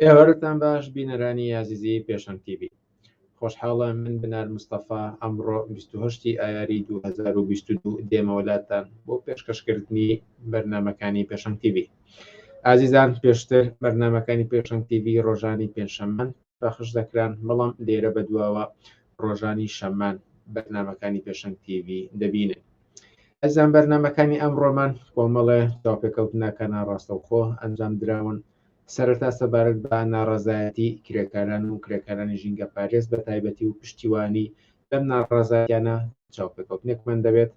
ئێوەتان باش بینەرانی یازیزی پێشەنگ تیڤ. خۆشحاڵە من بنار مستەفا ئەمڕۆ 28 ئایاری 2022 دێمەوەلاتان بۆ پێشکەشکردنی بەرنامەکانی پێشەنگ تیڤ. ئازیزان پێشتر بەرنامەکانی پێشەنگ تیڤ ڕۆژانی پێنجشەممەند پەخش دەکران، بەڵام لێرە بەدواوە ڕۆژانی شەممان بەرنامەکانی پێشەنگ تیڤ دەبینن. ئەزان بەرنامەکانی ئەمڕۆمان کۆمەڵێ تاپێکەوتنەکە ناڕاستەوخۆ ئەنجام دراون سەرەتا سەبارەت بە ناڕەزایەتی کرێکاران و کرێکارانی ژینگە پارێز بە تایبەتی و پشتیوانی لەم ناڕەزایەتیانە چاوپێکەوتنێکمان دەبێت.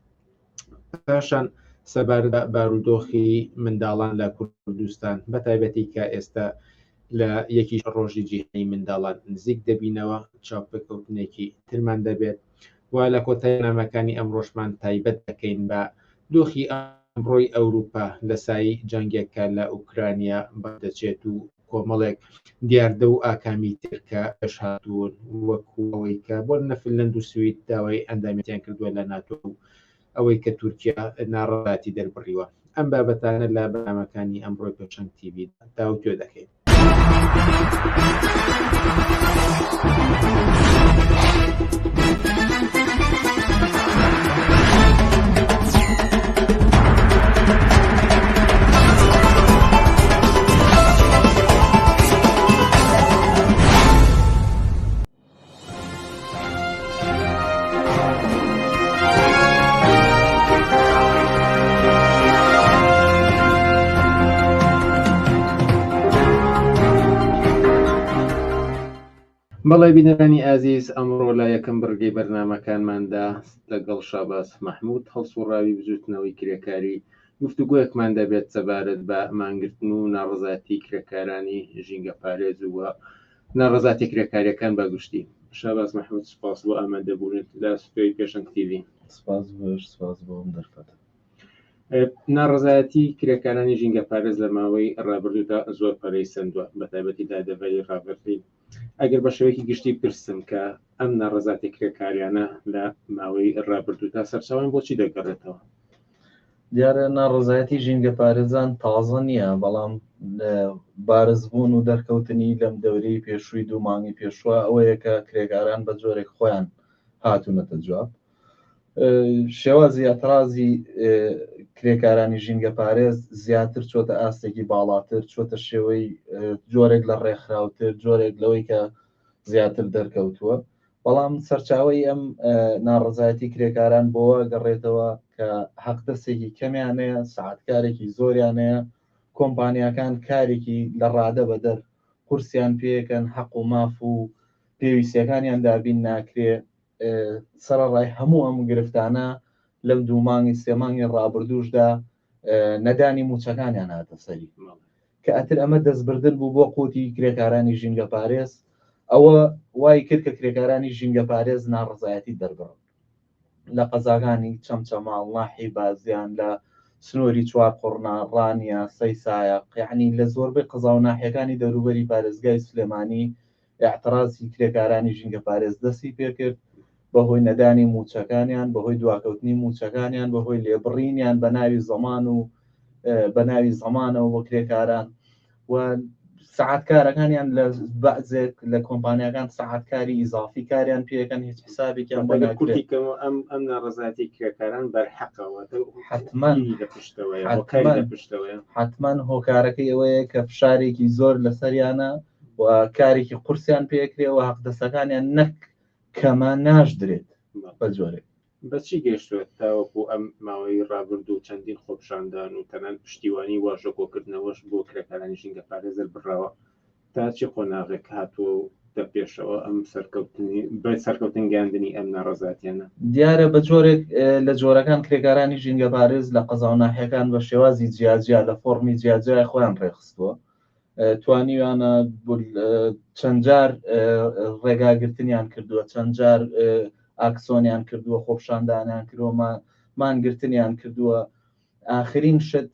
پاشان سەبارەت بە بارودۆخی منداڵان لە کوردستان بە تایبەتی کە ئێستا لە یەکی ڕۆژی جیهانی منداڵان نزیک دەبینەوە چاوپێکەوتنێکی ترمان دەبێت. وا لە کۆتایینامەکانی ئەمڕۆژمان تایبەت دەکەین بە دۆخی ئەمڕۆی ئەوروپا لە سایی جەنگێکە لە ئوکرانیا بەدەچێت و کۆمەڵێک دیاردە و ئاکامی ترکە پێش هاتوون وەکوەوەی کە بۆ نەفلەند و سوید داوای ئەندامەتیان کردووە لە ناتۆ و ئەوەی کە تورکیا ناڕەزایەتی دەربڕیوە. ئەم بابەتانە لە بەرنامەکانی ئەمڕۆی پێشەنگ تیڤ داوتوێ دەکەین. بەڵێ بینەرانی ئازیز، ئەمڕۆ لە یەکەم بڕگەی بەرنامەکانماندا لەگەڵ شاباس مەحموود هەڵسوڕاوی بزوتنەوەی کرێکاری گفتوگویەکمان دەبێت سەبارەت بە مانگرتن و ناڕەزایەتی کرێکارانی ژینگە پارێز و ناڕەزایەتی کرێکاریەکان بەگشتی. شاباس مەحموود، سپاس بۆ ئامادەبوونت لە سوپێی پێشەنگ تیڤ. سپاس بۆ ئەم دەرفەتە. ناڕەزایەتی کرێکارانی ژینگە پارێز لە ماوەی ڕابردوودا زۆر پەرەی سندووە، بە تایبەتی دادەڤەری ڕابردی. ئەگەر بە شێوەیەکی گشتی پرسم کە ئەم ناڕەزایەتی کرێکاریانە لە ماوەی ڕابردوودا سەرچاوەی بۆچی دەگەڕێتەوە؟ دیارە ناڕەزایەتی ژینگە پارێزان تازە نییە، بەڵام بارزبوون و دەرکەوتنی لەم دەورەی پێشووی 2 مانگی پێشوە ئەوەیە کە کرێکاران بە جۆرێک خۆیان هاتوونەتە جواب. شێوازی ئەترازی کرێکارانی ژینگە پارێز زیاتر چۆتە ئاستێکی باڵاتر، چۆتە شێوەی جۆرێک لە ڕێکخراوتر، جۆرێک لەوەی کە زیاتر دەرکەوتووە. بەڵام سەرچاوی ئەم ناڕەزایەتی کرێکاران بۆوە گەڕێتەوە کە حەقدەستێکی کەمیانەیە، سەعاتکارێکی زۆریانەیە، کۆمپانیاکان کارێکی لە ڕادە بەدەر قورسیان پێەکەن، حەق و ماف و پێویستیەکانیان دابین ناکرێ. سەرەڕای هەموو ئەم گرفتانە لەم 2 مانگی 3 مانگی ڕابردووشدا نەدانی موچەکانیان هاتە سەری، کە ئەتر ئەمە دەستبردن بوو بۆ قوتی کرێکارانی ژینگە پارێز. ئەوە وای کرد کە کرێکارانی ژینگە پارێز ناڕەزایەتی دەربڕن لە قەزاکانی چەمچەماڵ، ناحی بازیان، لە سنووری چوار قوڕنا، ڕانیا، سەیسایە، یعنی لە زۆربەی قەزا و ناحیەکانی دەوروبەری پارێزگای سلێمانی ئاعترازی کرێکارانی ژینگە پارێز دەستی پێکرد بەهۆی نەدانی موچەکانیان، بەهۆی دواکەوتنی موچەکانیان، بەهۆی لێبڕینیان بە ناوی زەمان و بە ناوی زەمانەوە بۆ کرێکاران و سەعاتکارەکانیان لە بەعزێک لە کۆمپانیەکان سەعاتکاری ئیزافی کاریان پێەکەن، هیچ حسابێکیان بۆ ناکرێت. ئەم ناڕەزایەتی کرێکاران بەرحەقەوە حتمەن هۆکارەکەی ئەوەیە کە فشارێکی زۆر لەسەریانە و کارێکی قورسیان پێکرێەوە، حەقدەستەکانیان نەک کەمە ناشدرێت بە جۆرێک. بەچی گەشتوێت تاوەکو ئەم ماوەی ڕابردوو چەندین خۆپشاندان و تەنان پشتیوانی واژۆکۆکردنەوەش بۆ کرێکارانی ژینگە پارێز دەربڕاوە، تا چی قۆناغێک هاتووە و دەپێشەوە ئەم سەرکەوتن گەاندنی ئەم ناڕەزایەتیانە؟ دیارە بە جۆرێک لە جۆرەکان کرێکارانی ژینگە پارێز لە قەزا و ناحیەکان بە شێوازی جیاجیا لە فۆرمی جیاجای خۆیان ڕێخستووە، توانیوانە چەند جار ڕێگاگرتنیان کردووە، چەند جار ئاکسۆنیان کردووە، خۆپشاندانیان کردووە، مانگرتنیان کردووە. ئاخرین شت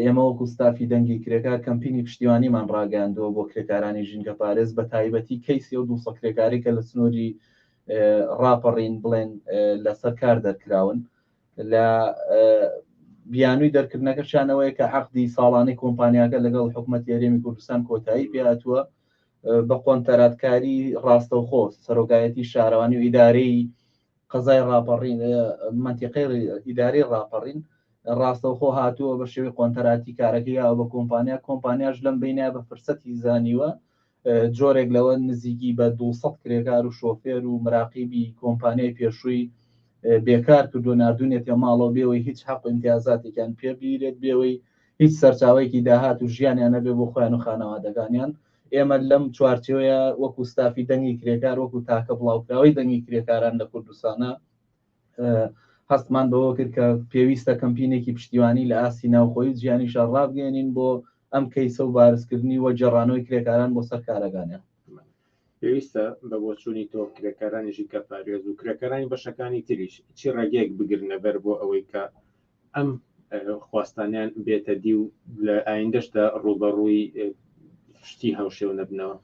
ئێمە وەکو ستافی دەنگی کرێکار کەمپینی پشتیوانیمان ڕاگەاندەوە بۆ کرێکارانی ژینگە پارێز بە تایبەتی کەیسی و 200 کرێکاری کە لە سنووری ڕاپەڕین بڵێن لەسەر کار دەرکراون لە بیانووی دەرکردنەکەشانەوەی کە عەقدی ساڵانەی کۆمپانیاکە لەگەڵ حکوومەتی هەرێمی کوردستان کۆتایی پێهاتووە بە قۆنتەراتکاری ڕاستەوخۆ سەرۆکایەتی شارەوانی و ئیدارەی قەزای ڕاپەڕین منتیقەی ئیدارەی ڕاپەڕین ڕاستەوخۆ هاتووە بە شێوەی قۆنتەراتی کارەکەی یا بە کۆمپانیاش لەم بینە بە فرسەتی زانیوە جۆرێک لەوە نزیکی بە 200 کرێکار و شۆفێر و مراقیبی کۆمپانیای پێشووی بێکار کردو نردونێتە ماڵەوە بێەوەی هیچ حەق و امتیازاتێکیان پێبیرێت بێەوەی هیچ سەرچاوەیەکی داهات و ژیانیان نەبێ بۆ خۆیان و خانەوادەکانیان. ئێمە لەم چوارچێوەیە وەکو ستافی دەنگی کرێکار وەکو تاکە بڵاوکراوی دەنگی کرێکاران لە کوردستانە هەستمان بەوە کرد کە پێویستە کەمپینێکی پشتیوانی لە ئاستی ناوخۆی جیانی شەڕابگەێنین بۆ ئەم کەیسە و بارزکردنی وە جێڕانەوەی کرێکاران بۆ سەر کارەکانیان. پێویستە بە بۆچوونی تۆ کرێکارانیشی کە پارێز و کرێکارانی بەشەکانی تریش چی ڕێگەیەک بگرنە بەر بۆ ئەوەی کە ئەم خواستانیان بێتە دی و لە ئایندەشدا ڕوبەڕووی شتی هاوشێو نەبنەوە.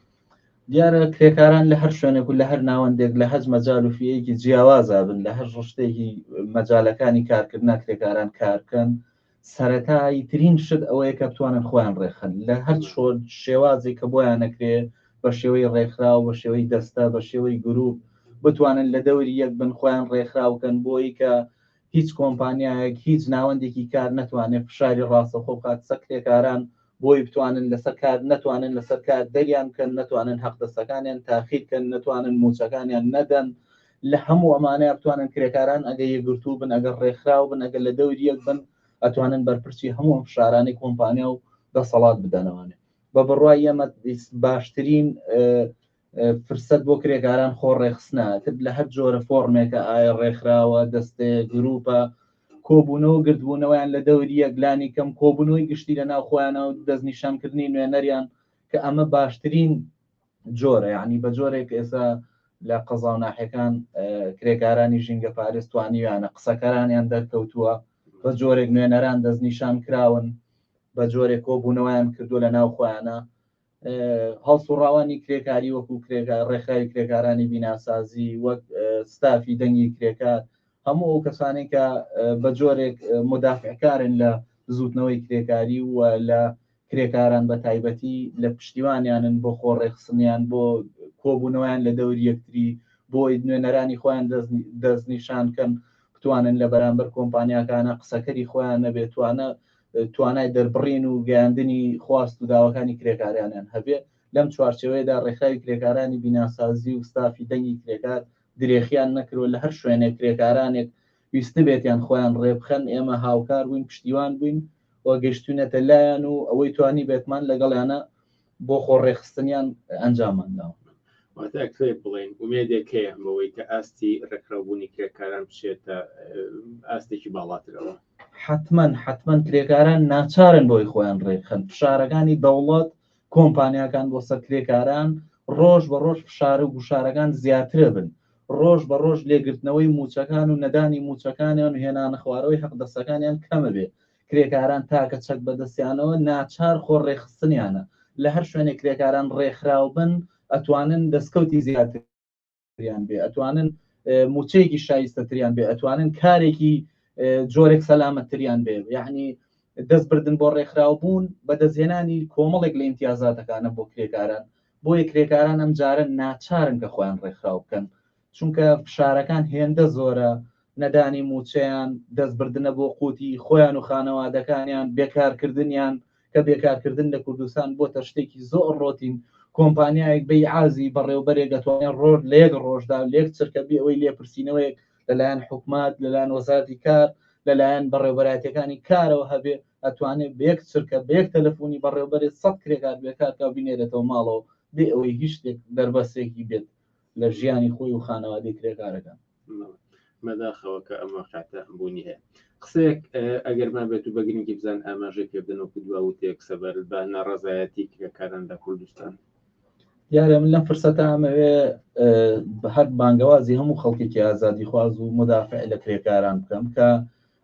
دیارە کرێکاران لە هەر شوێنێک و لە هەر ناوەندێک لە هەج مەجال و فیەیەکی جیاوازا بن لە هەر ڕشتێکی مەجالەکانی کارکردنا کرێکاران کارکەن سەرەتایی ترین شت ئەوەیە کە بتوانن خۆیان ڕێخن لە هەر شێوازێک کە بۆیان نەکرێ بە شێوەی ڕێکخرا و بە شێوەی دەستە بە شێوەی گروپ بتوانن لە دەوری یەک بن خۆیان ڕێکخراوکەن بۆی کە هیچ کۆمپانیایەک هیچ ناوەندێکی کار نەتوانێت فشاری ڕاستەخۆ بکات سەر کرێکاران بۆی بتوانن لەسەر کار نەتوانن لەسەر کار دەریان کەن نەتوانن حەقدەستەکانیان تاخیرکەن نەتوانن موچەکانیان نەدەن لە هەموو ئەمانەیە بتوانن کرێکاران ئەگە یەکگرتوو بن ئەگەر ڕێکخراو بن ئەگەر لە دەوری یەک بن ئەتوانن بەرپرسی هەموو فشارانی کۆمپانیا و دەسەڵات بدەنەوەنێ بە بڕوای ئێمە باشترین فرسەت بۆ کرێکاران خۆ ڕێخستنە تر لە هەر جۆرە فۆرمێکە ئایا ڕێکخراوە دەستێ گروپە کۆبوونەوە گردبوونەوەیان لە دەوری یەکلانی کەم کۆبوونەوەی گشتی لە ناو خۆیانە و دەستنیشانکردنی نوێنەریان کە ئەمە باشترین جۆرە یعنی بە جۆرێک ئێستا لە قەزا و ناحەکان کرێکارانی ژینگە پارێز توانیویانە قسەکەرانیان دەرکەوتووە بە جۆرێک نوێنەران دەستنیشان کراون بە جۆرێک کۆبوونەوەیان کردو لە ناو خۆیانە هەڵسوڕاوانی کرێکاری وەکو ڕێکخراوی کرێکارانی بیناسازی وەک ستافی دەنگی کرێکار هەموو ئەو کەسانێک کە بە جۆرێک مدافعکارن لە زوتنەوەی کرێکاری و لە کرێکاران بە تایبەتی لە پشتیوانیانن بۆ خۆ ڕێخستنیان بۆ کۆبوونەوەیان لە دەوری یەکتری بۆی نوێنەرانی خۆیان دەستنیشانکەن بتوانن لە بەرامبەر کۆمپانیاکانە قسەکەری خۆیان نەبێت توانای دەربڕین و گەیاندنی خواست و داواکانی کرێکاریانیان هەبێ لەم چوارچەوەیەدا ڕێکخراوی کرێکارانی بیناسازی و ستافی دەنگی کرێکار درێخیان نەکرۆ لە هەر شوێنێک کرێکارانێک ویستە بێتیان خۆیان ڕێبخەن ئێمە هاوکار بووین پشتیوان بووین و گەشتونەتە لایەن و ئەوەی توانی بێتمان لەگەڵیانە بۆ خۆڕێخستنیان ئەنجامانداوە. واتە بڵێن ومێدێک هەیە بەوەی کە ئاستی ڕێکخراوبوونی کرێکاران بچێتە ئاستێکی باڵاترەوە. حتمما کرێکاران ناچارن بۆی خۆیان ڕێکخەن فشارەکانی دەوڵەت کۆمپانیاکان بۆ سەر کرێکاران ڕۆژ بە ڕۆژ فشارە و گوشارەکان زیاترە بن ڕۆژ بە ڕۆژ لێگرتنەوەی موچەکان و نەدانی موچەکانیان و هێنانە خوارەوەی حەقدەستەکانیان کەمە بێ کرێکاران تاکە چەک بەدەستیانەوە ناچار خۆ ڕێخستنیانە لە هەر شوێنێک کرێکاران ڕێکخراو بن ئەتوانن دەستکەوتی زیاتریان بێ ئەتوانن موچەیەکی شایستەتریان بێ ئەتوانن کارێکی جۆرێک سەلامەتریان بێ یعنی دەست بردن بۆ ڕێکخراو بوون بە دەستهێنانی کۆمەڵێک لە ئیمتیازاتەکانە بۆ کرێکاران بۆیە کرێکاران ئەم جارە ناچارن کە خۆیان ڕێکخراو بکەن چونکە فشارەکان هێندە زۆرە نەدانی موچەیان دەستبردنە بۆ قوتی خۆیان و خانەوادەکانیان بێکارکردنیان کە بێکارکردن لە کوردستان بۆتە شتێکی زۆر ڕۆتین کۆمپانیایەک بەی عازی بەڕێوبەرێک دەتوانێت ڕۆژ لە یەک ڕۆژدا لێک چرکە بێ ئەوەی لێپرسینەوەیەک لەلایەن حکومات لەلایەن وەزارەتی کار لەلایەن بەڕێوەبەرایەتەکانی کارەوە هەبێ ئەتوانێت بەیەک چرکە بەیەک تەلەفۆنی بەڕێوەبەرێت 100 کرێکار بێکارکە بینێرێتەوە ماڵەوە بێ ئەوەی هیچ شتێک دەربەسێکی بێت لە ژیانی خۆی و خانەوادەی کرێکارەکان مەداخەوە کە ئەمە خاتە بوونی هەیە قسێک ئەگەرمان بێت و بەگرنگی بزان ئاماژەی پێ بدەنەوە دواوتێک سەبەر بە ناڕەزایەتی کرێکاران لە کوردستان دیارە من لەم فرسەتە ئەمەوێ بە هەر بانگەوازی هەموو خەڵکێکی ئازادی خواز و مدافع لە کرێکاران بکەم کە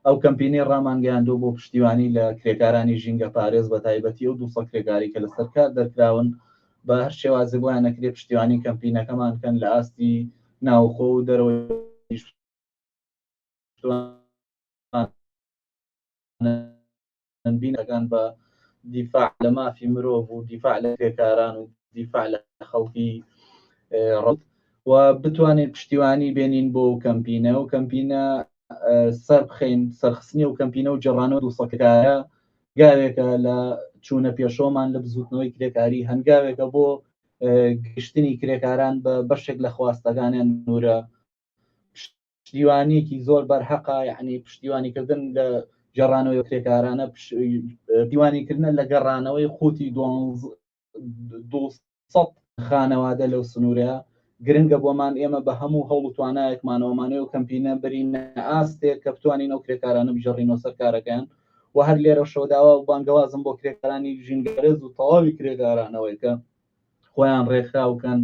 ئەو کەمپینی ڕامانگەیاندۆ بۆ پشتیوانی لە کرێکارانی ژینگە پارێز بە تایبەتی و 200 کرێکاری کە لەسەر کار دەرکراون بە هەر شێوازی بۆیان نەکرێ پشتیوانی کەمپینەکەمان کەن لە ئاستی ناوخۆ و دەرەوەی کەمپینەکان بە دیفاع لە مافی مرۆڤ و دیفاع لە کرێکاران و دیفاع لە خەڵکی ڕەت و بتوانێت پشتیوانی بێنین بۆ کەمپینە و کەمپینە سەر بخەین سەرخستنی و کەمپینە و جێڕانەوە دووسەکایە گاوێکە لە چوونە پێشۆمان لە بزوتنەوەی کرێکاری هەنگاوێکە بۆ گشتنی کرێکاران بە بەشێک لە خواستەکانیان نورە پشتیوانیەکی زۆر بەرحەقا یعنی پشتیوانیکردن لە جێڕانەوەی کرێکارانە دیوانیکردنە لە گەڕانەوەی خوتی 200 خانەوادە لەو سنوورەیە گرنگە بۆمان ئێمە بە هەموو هەوڵ و توانایەکمانەوەمانەوە و کەمپینە بەرینە ئاستێک کە بتوانین ئەو کرێکارانە بژەڕینەوە سەر کارەکەیان و هەر لێرە شەوداوە و بانگەوازم بۆ کرێکارانی ژینگەرێز و تەواوی کرێکارانەوەی کە خۆیان ڕێکخراوکەن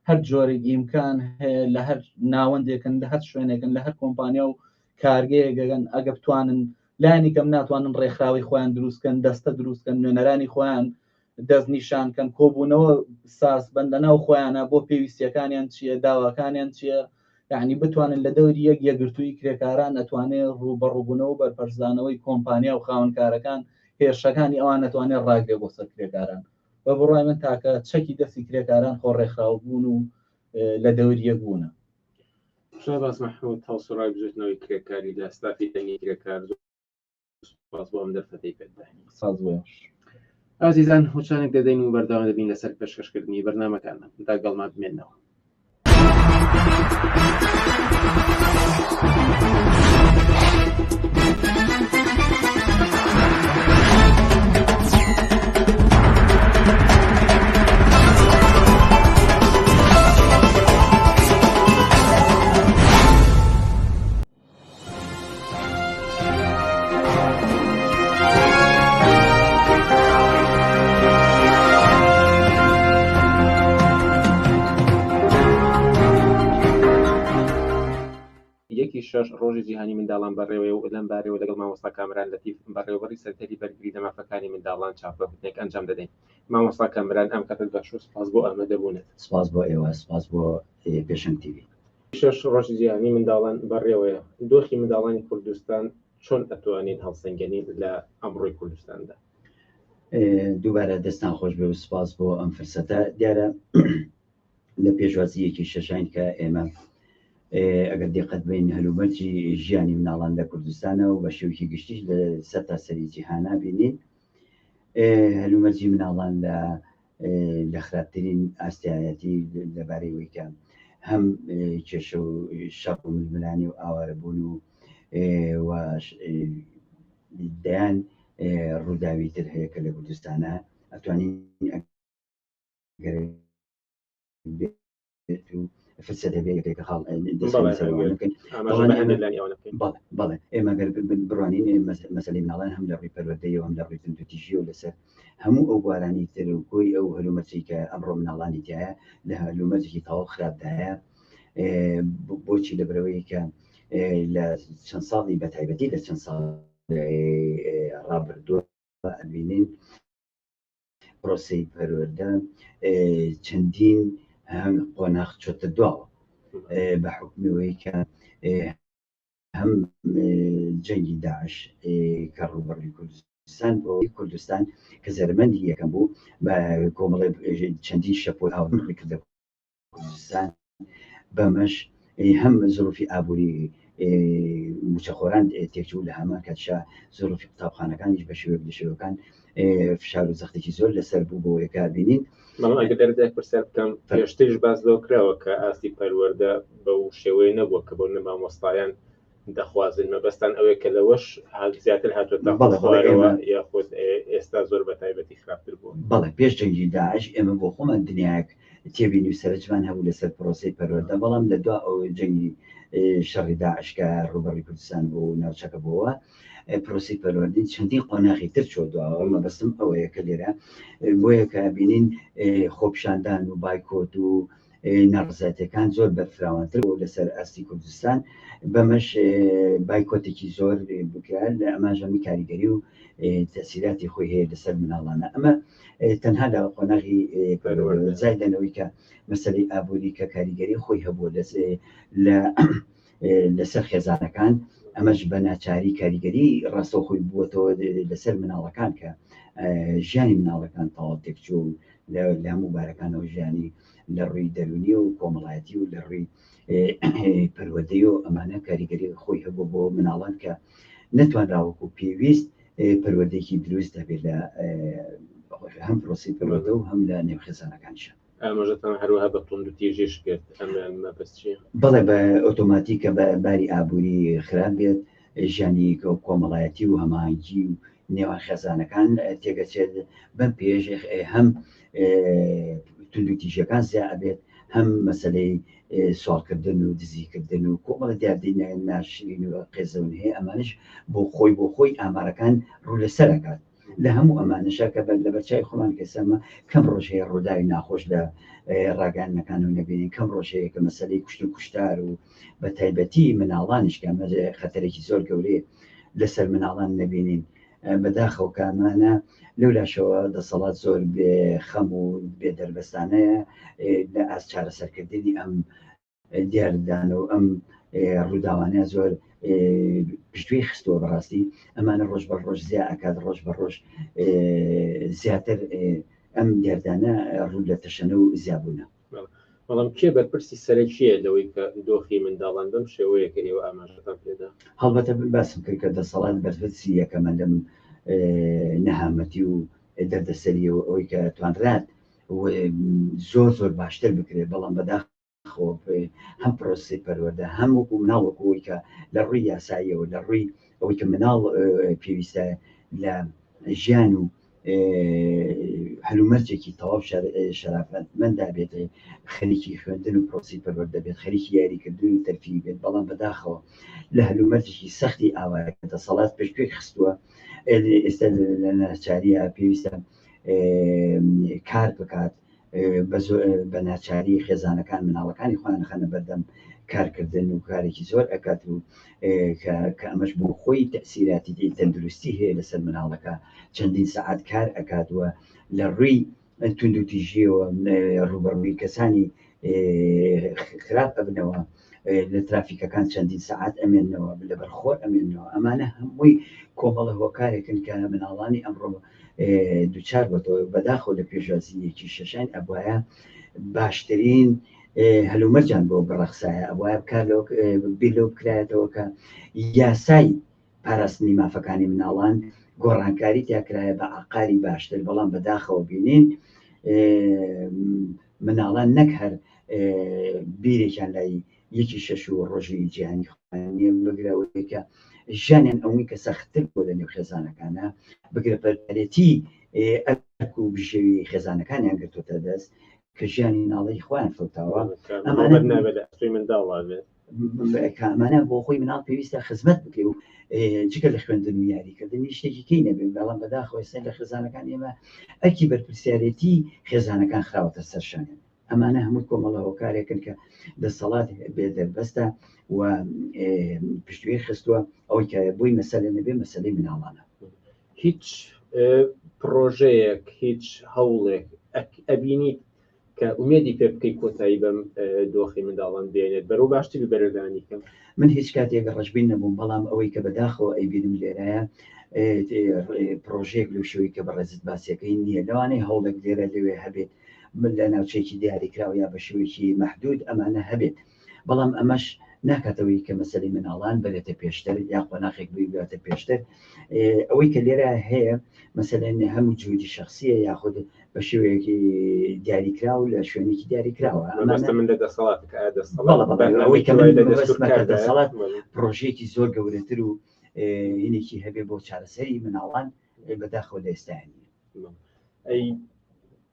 هەر جۆرێک ئیمکان هەیە لە هەر ناوەندێکن لە هەر شوێنێکن لە هەر کۆمپانیا و کارگەیەکەگەن ئەگە بتوانن لایانی کەم ناتوانن ڕێکخراوی خۆیان دروستکەن دەستە دروستکەن نوێنەرانی خۆیان دەست نیشانکەن کۆبوونەوە ساس بەندەناو خۆیانە بۆ پێویستیەکانیان چییە داواکانیان چییە یعنی بتوانن لە دەوری یەک یەکگرتووی کرێکاران ئەتوانێت ڕوبەڕووبوونەوە بەرپەرزانەوەی کۆمپانیا و خاوەنکارەکان هێرشەکانی ئەوان نەتوانێت ڕاگرێ بۆ سەر کرێکاران بە بڕای من تاکە چەکی دەستی کرێکاران خۆ ڕێکخراو بوون و لە دەوری یەکبوونە شاباس محمود هەڵسوڕای بژێتنەوەی کرێکاری لە ستافی دەنگی کرێکار سوپاس بۆ ئەم دەرفەتەی پێداین ساز بۆش ئازیزان هوچانێک دەدەین و بەردەوام دەبین لەسەر پێشکەشکردنی بەرنامەکانە داگەڵمان بمێنەوە شش ڕۆژی جیهانی منداڵان بەڕێوەی و لەم بارەوە لەگەڵ مامۆستا کامران لەتیف بەڕێوەبەری سەرتەری بەرگری دەمافەکانی منداڵان چاپەوتنێک ئەنجام دەدەین مامۆستا کامران ئەم کاتت بەخش و سپاس بۆ ئامادەبوونت سپاس بۆ ئێوە سپاس بۆ پێشەنگ تیڤی شش ڕۆژی جیهانی منداڵان بەڕێوەیە دۆخی منداڵانی کوردستان چۆن ئەتوانین هەڵسەنگێنین لە ئەمڕۆی کوردستاندا دووبارە دەستان خۆش بێ و سپاس بۆ ئەم فرسەتە دیارە لە پێشوازیەکی شەشین کە ئێمە ئەگەر دقت بین هەلومەرجی ژیانی مناڵان لە کوردستانە و بە شێوکی گشتیش لە سەر تاسەری جیهانا بینین هەلومەرجی مناڵان لە خراپترین ئاستیایەتی لەبارەی کە هەم کێشە و شەق و ململانی و ئاوارەبوون و دەیان ڕووداوی تر هەیە کە لە کوردستانە ئەتوانین فرسە دەبێت بەڵێ ئێمە بڕوانین مەسەلەی مناڵان هەم لە ڕووی پەروەردەیەوە هەم لە ڕووی تەندروستی و لەسەر هەموو ئەو بوارانی تر و کۆی ئەو هەلومەرجی کە ئەمڕۆ مناڵانی تایە لە هەلومەرجێکی تەواو خراپدایە بۆچی لەبرەوەی کە لە چەند ساڵی بەتایبەتی لە چەند ساڵ ڕابردووە ئەبینین پرۆسەی پەروەردە چەندین هەم قۆناغ چۆتە دواوە بە حکمیەوەی کە هەم جەنگی داعش کە ڕووبەڕی کوردستان بۆ کوردستان کە زەرمەندی یەکەم بوو بە کۆمەڵێ چەندین شەپۆل هاوڕێ کردە کوردستان بەمەش هەم زۆرفی ئابووری موچەخۆران تێکچوو لە هەمان کاتشا زۆرفی قوتابخانەکانیش بە شێوەیەک لە شێوەکان فشار و زەختێکی زۆر لەسەر بوو بۆ یەکە بینین بەڵام ئەگەر دەردێک پرسیار بکەم پێشترش باس لەوە کراوە کە ئاستی پەروەردە بەو شێوەیە نەبووە کە بۆ مامۆستایان دەخوازن مەبەستان ئەوەیە کە لەوەش زیاتر هاتوۆتە خوارەوە یاخود ئێستا زۆر بە تایبەتی خراپتر بوو بەڵێ پێش جەنگی داعش ئێمە بۆ خۆمان دنیاک تێبینی و سەرنجمان هەبوو لەسەر پرۆسەی پەروەردە بەڵام لە دوا ئەو جەنگی شەڕی داعش کە ڕووبەڕی کوردستان بۆ ناوچەکە بووە پرۆسی پەروەردەی چەندین قۆناغی تر چۆ دواوە مەبەستم ئەوەیە کە لێرە بۆیە کە بینین خۆپشاندان و بایکۆت و ناڕزایەتەکان زۆر بەرفراوانتر و لەسەر ئاستی کوردستان بەمەش بایکۆتێکی زۆر بکرا لە ئەماژەمی کاریگەری و تەسیراتی خۆی هەیە لەسەر مناڵانە ئەمە تەنها لە قۆناغی زای لەنەوەی کە مەسەلەی ئابووری کە کاریگەری خۆی هەبووە لەسەر خێزانەکان ئەمەش بە ناچاری کاریگەری ڕاستەوخۆی بووەتەوە لەسەر مناڵەکان کە ژیانی مناڵەکان تەواو تێکچوو لە هەموو بارەکانەوە ژیانی لە ڕووی دەرونی و کۆمەڵایەتی و لە ڕووی پەروەردەی و ئەمانە کاریگەری خۆی هەبوو بۆ مناڵان کە نەتوانراوەکو پێویست پەروەردەیەکی دروست دەبێت لە هەم پرۆسی پەروەردە و هەم لە نێوخێزانەکانشە. ئاماژەتان هەروەها بە توند و تێژێش کرد ئەمە بەستچیە؟ بەڵێ بە ئۆتۆماتیکە بە باری ئابووری خراپ بێت ژیانی کۆمەڵایەتی و هەماهنگگی و نێوان خێزانەکان تێگەچێت بەم پێش هەم توند و تیژەکان زیاد ئەبێت هەم مەسلەی سوالکردن و دزیکردن و کۆمەڵە دیاردەی ناشرین و قێزەون هەیە ئەمانش بۆ خۆی ئامارەکان ڕوو لەسەرەکات لە هەموو ئەمانەشە کە لە بەرچای خۆمان کەسەمە کەم ڕۆژەیە ڕووداوی ناخۆش لە ڕاگەانەکان و نەبینین کەم ڕۆژەیە کە مەسلەی کوشت و کوشتار و بە تایبەتی مناڵانش کە ئەمە خەتەرێکی زۆر گەورەیە لەسەر مناڵان نەبینین بەداخەو کامانە لەولاشەوە دەسەڵات زۆر بێخەم و بێ دەربەستانەیە لە ئاس چارەسەرکردنی ئەم دیاردانە و ئەم ڕووداوانە زۆر پشتوی خستەوە بەڕاستی ئەمانە ڕۆژ بە ڕۆژ زیاد ئەکات ڕۆژ بە ڕۆژ زیاتر ئەم دیاردانە ڕوو لە تەشەنە و زیابوونە. بەڵام کێ بەرپرسی سەرەکیە لەوەی کە دۆخی منداڵان بەم شێوەیە کە ئێوە ئاماژەتان پێدا؟ هەڵبەتە باسم کرد کە دەسەڵات بەرپرسی یەکەمە لەم نەهامەتی و دەردەسەریەوە ئەوەی کە توانرات زۆر باشتر بکرێت بەڵام بەداخەوە هەم پرۆسی پەروەردە هەم وەکو مناڵەوەی کە لە ڕووی یاساییەوە لە ڕووی ئەوەی کە مناڵ پێویستە لە ژیان و هەلومەرجێکی تەواو شەرافەتمەندا بێت خەریکی خوێندن و پرۆسی پەروەردە بێت خەریکی یاریکردن و تەرفیع بێت بەڵام بەداخەوە لە هەلومەرجێکی سەختی ئاوایە کە دەسەڵات پێشگوێ خستووە ئێستا لە ناچاریە پێویستە کار بکات بە ناچاری خێزانەکان مناڵەکانی خۆیان خەنە بەردەم کارکردن و کارێکی زۆر ئەکات و کە ئەمەش بۆ خۆی تەسیراتی تەندروستی هەیە لەسەر مناڵەکە چەندین سەعات کار ئەکاتوە لە ڕووی توند و تیژیەوە ڕوبەڕووی کەسانی خراپ ئەبنەوە لە ترافیکەکان چەندین سەعات ئەمێنەوە لەبەرخۆر ئەمێنەوە ئەمانە هەمووی کۆمەڵە هۆکارێکن کە مناڵانی ئەمڕۆ دووچار بەتەوە بەداخۆ لە پێشوازیەکی شەشان ئەبواە باشترین هەلومەرجان بۆ بڕەخسایە ئەوە بیلۆ بکرایەتەوە کە یاسای پاراستنی مافەکانی مناڵان گۆڕانکاری تیاکرایە بە عقاری باشتر بەڵام بەداخەوە بینین مناڵان نەک هەر بیرێکیان لای یەکی شەش و ڕۆژی جیهانی خوانیە بگرەوەی کە ژیانیان ئەوەی کە سەختتر بۆ لە نێو خێزانەکانە بگرە پەرپەرێتی ئەرک و بژێوی خێزانەکانیان گرتوتە دەست کە ژیانی ناڵی خۆیان فەوتاوە ئەمانە بۆ خۆی مناڵ پێویستە خزمەت بکرێ و جگە لە خوێندن و یاریکردنی شتێکی کەی نەبێت بەڵام بەداخۆستا لە خێزانەکان ئێمە ئەرکی بەرپرسیارەتی خێزانەکان خراوەتە سەرشانێن ئەمانە هەموو کۆمەڵە هۆکارێکن کە دەسەڵات بێ دەربەستە و پشتوی خستووە ئەوەی کە بووی مەسەلە نەبێ مەسەلەی مناڵانە. هیچ پرۆژەیەک هیچ هەوڵێک ئەبینیت کە ئومێدی پێ بکەی کۆتایی بەم دۆخی منداڵان بێنێت بەرەو باشتری بەرەدانی کەم؟ من هیچ کاتێک ڕەشبین نەبووم بەڵام ئەوەی کە بەداخەوە ئەیبینم لێرایە پرۆژێک لەو شوی کە بەڕێزت باسیەکەی نییە لەوانەیە هەوڵێک لێرە لەوێ هەبێت لە ناوچێکی دیاریکراوە یا بە شوێکی مەحدود ئەمانە هەبێت بەڵام ئەمەش ناکاتەوەی کە مەسەلەی مناڵان بەرێتە پێشتر یا قۆناغێک بێتە پێشتر ئەوەی کە لێرە هەیە مەسەلەن هەموو جوودی شخصیە یاخود بە شێوەیەکی دیاریکرا و لە شوێنێکی دیاریکراوە من لە دەسەڵات ئەوەی کە دەسەڵات پرۆژێکی زۆر گەورەتر و هینێکی هەبێ بۆ چارەسەری مناڵان بەداخەوە لە ئێستانی ئەی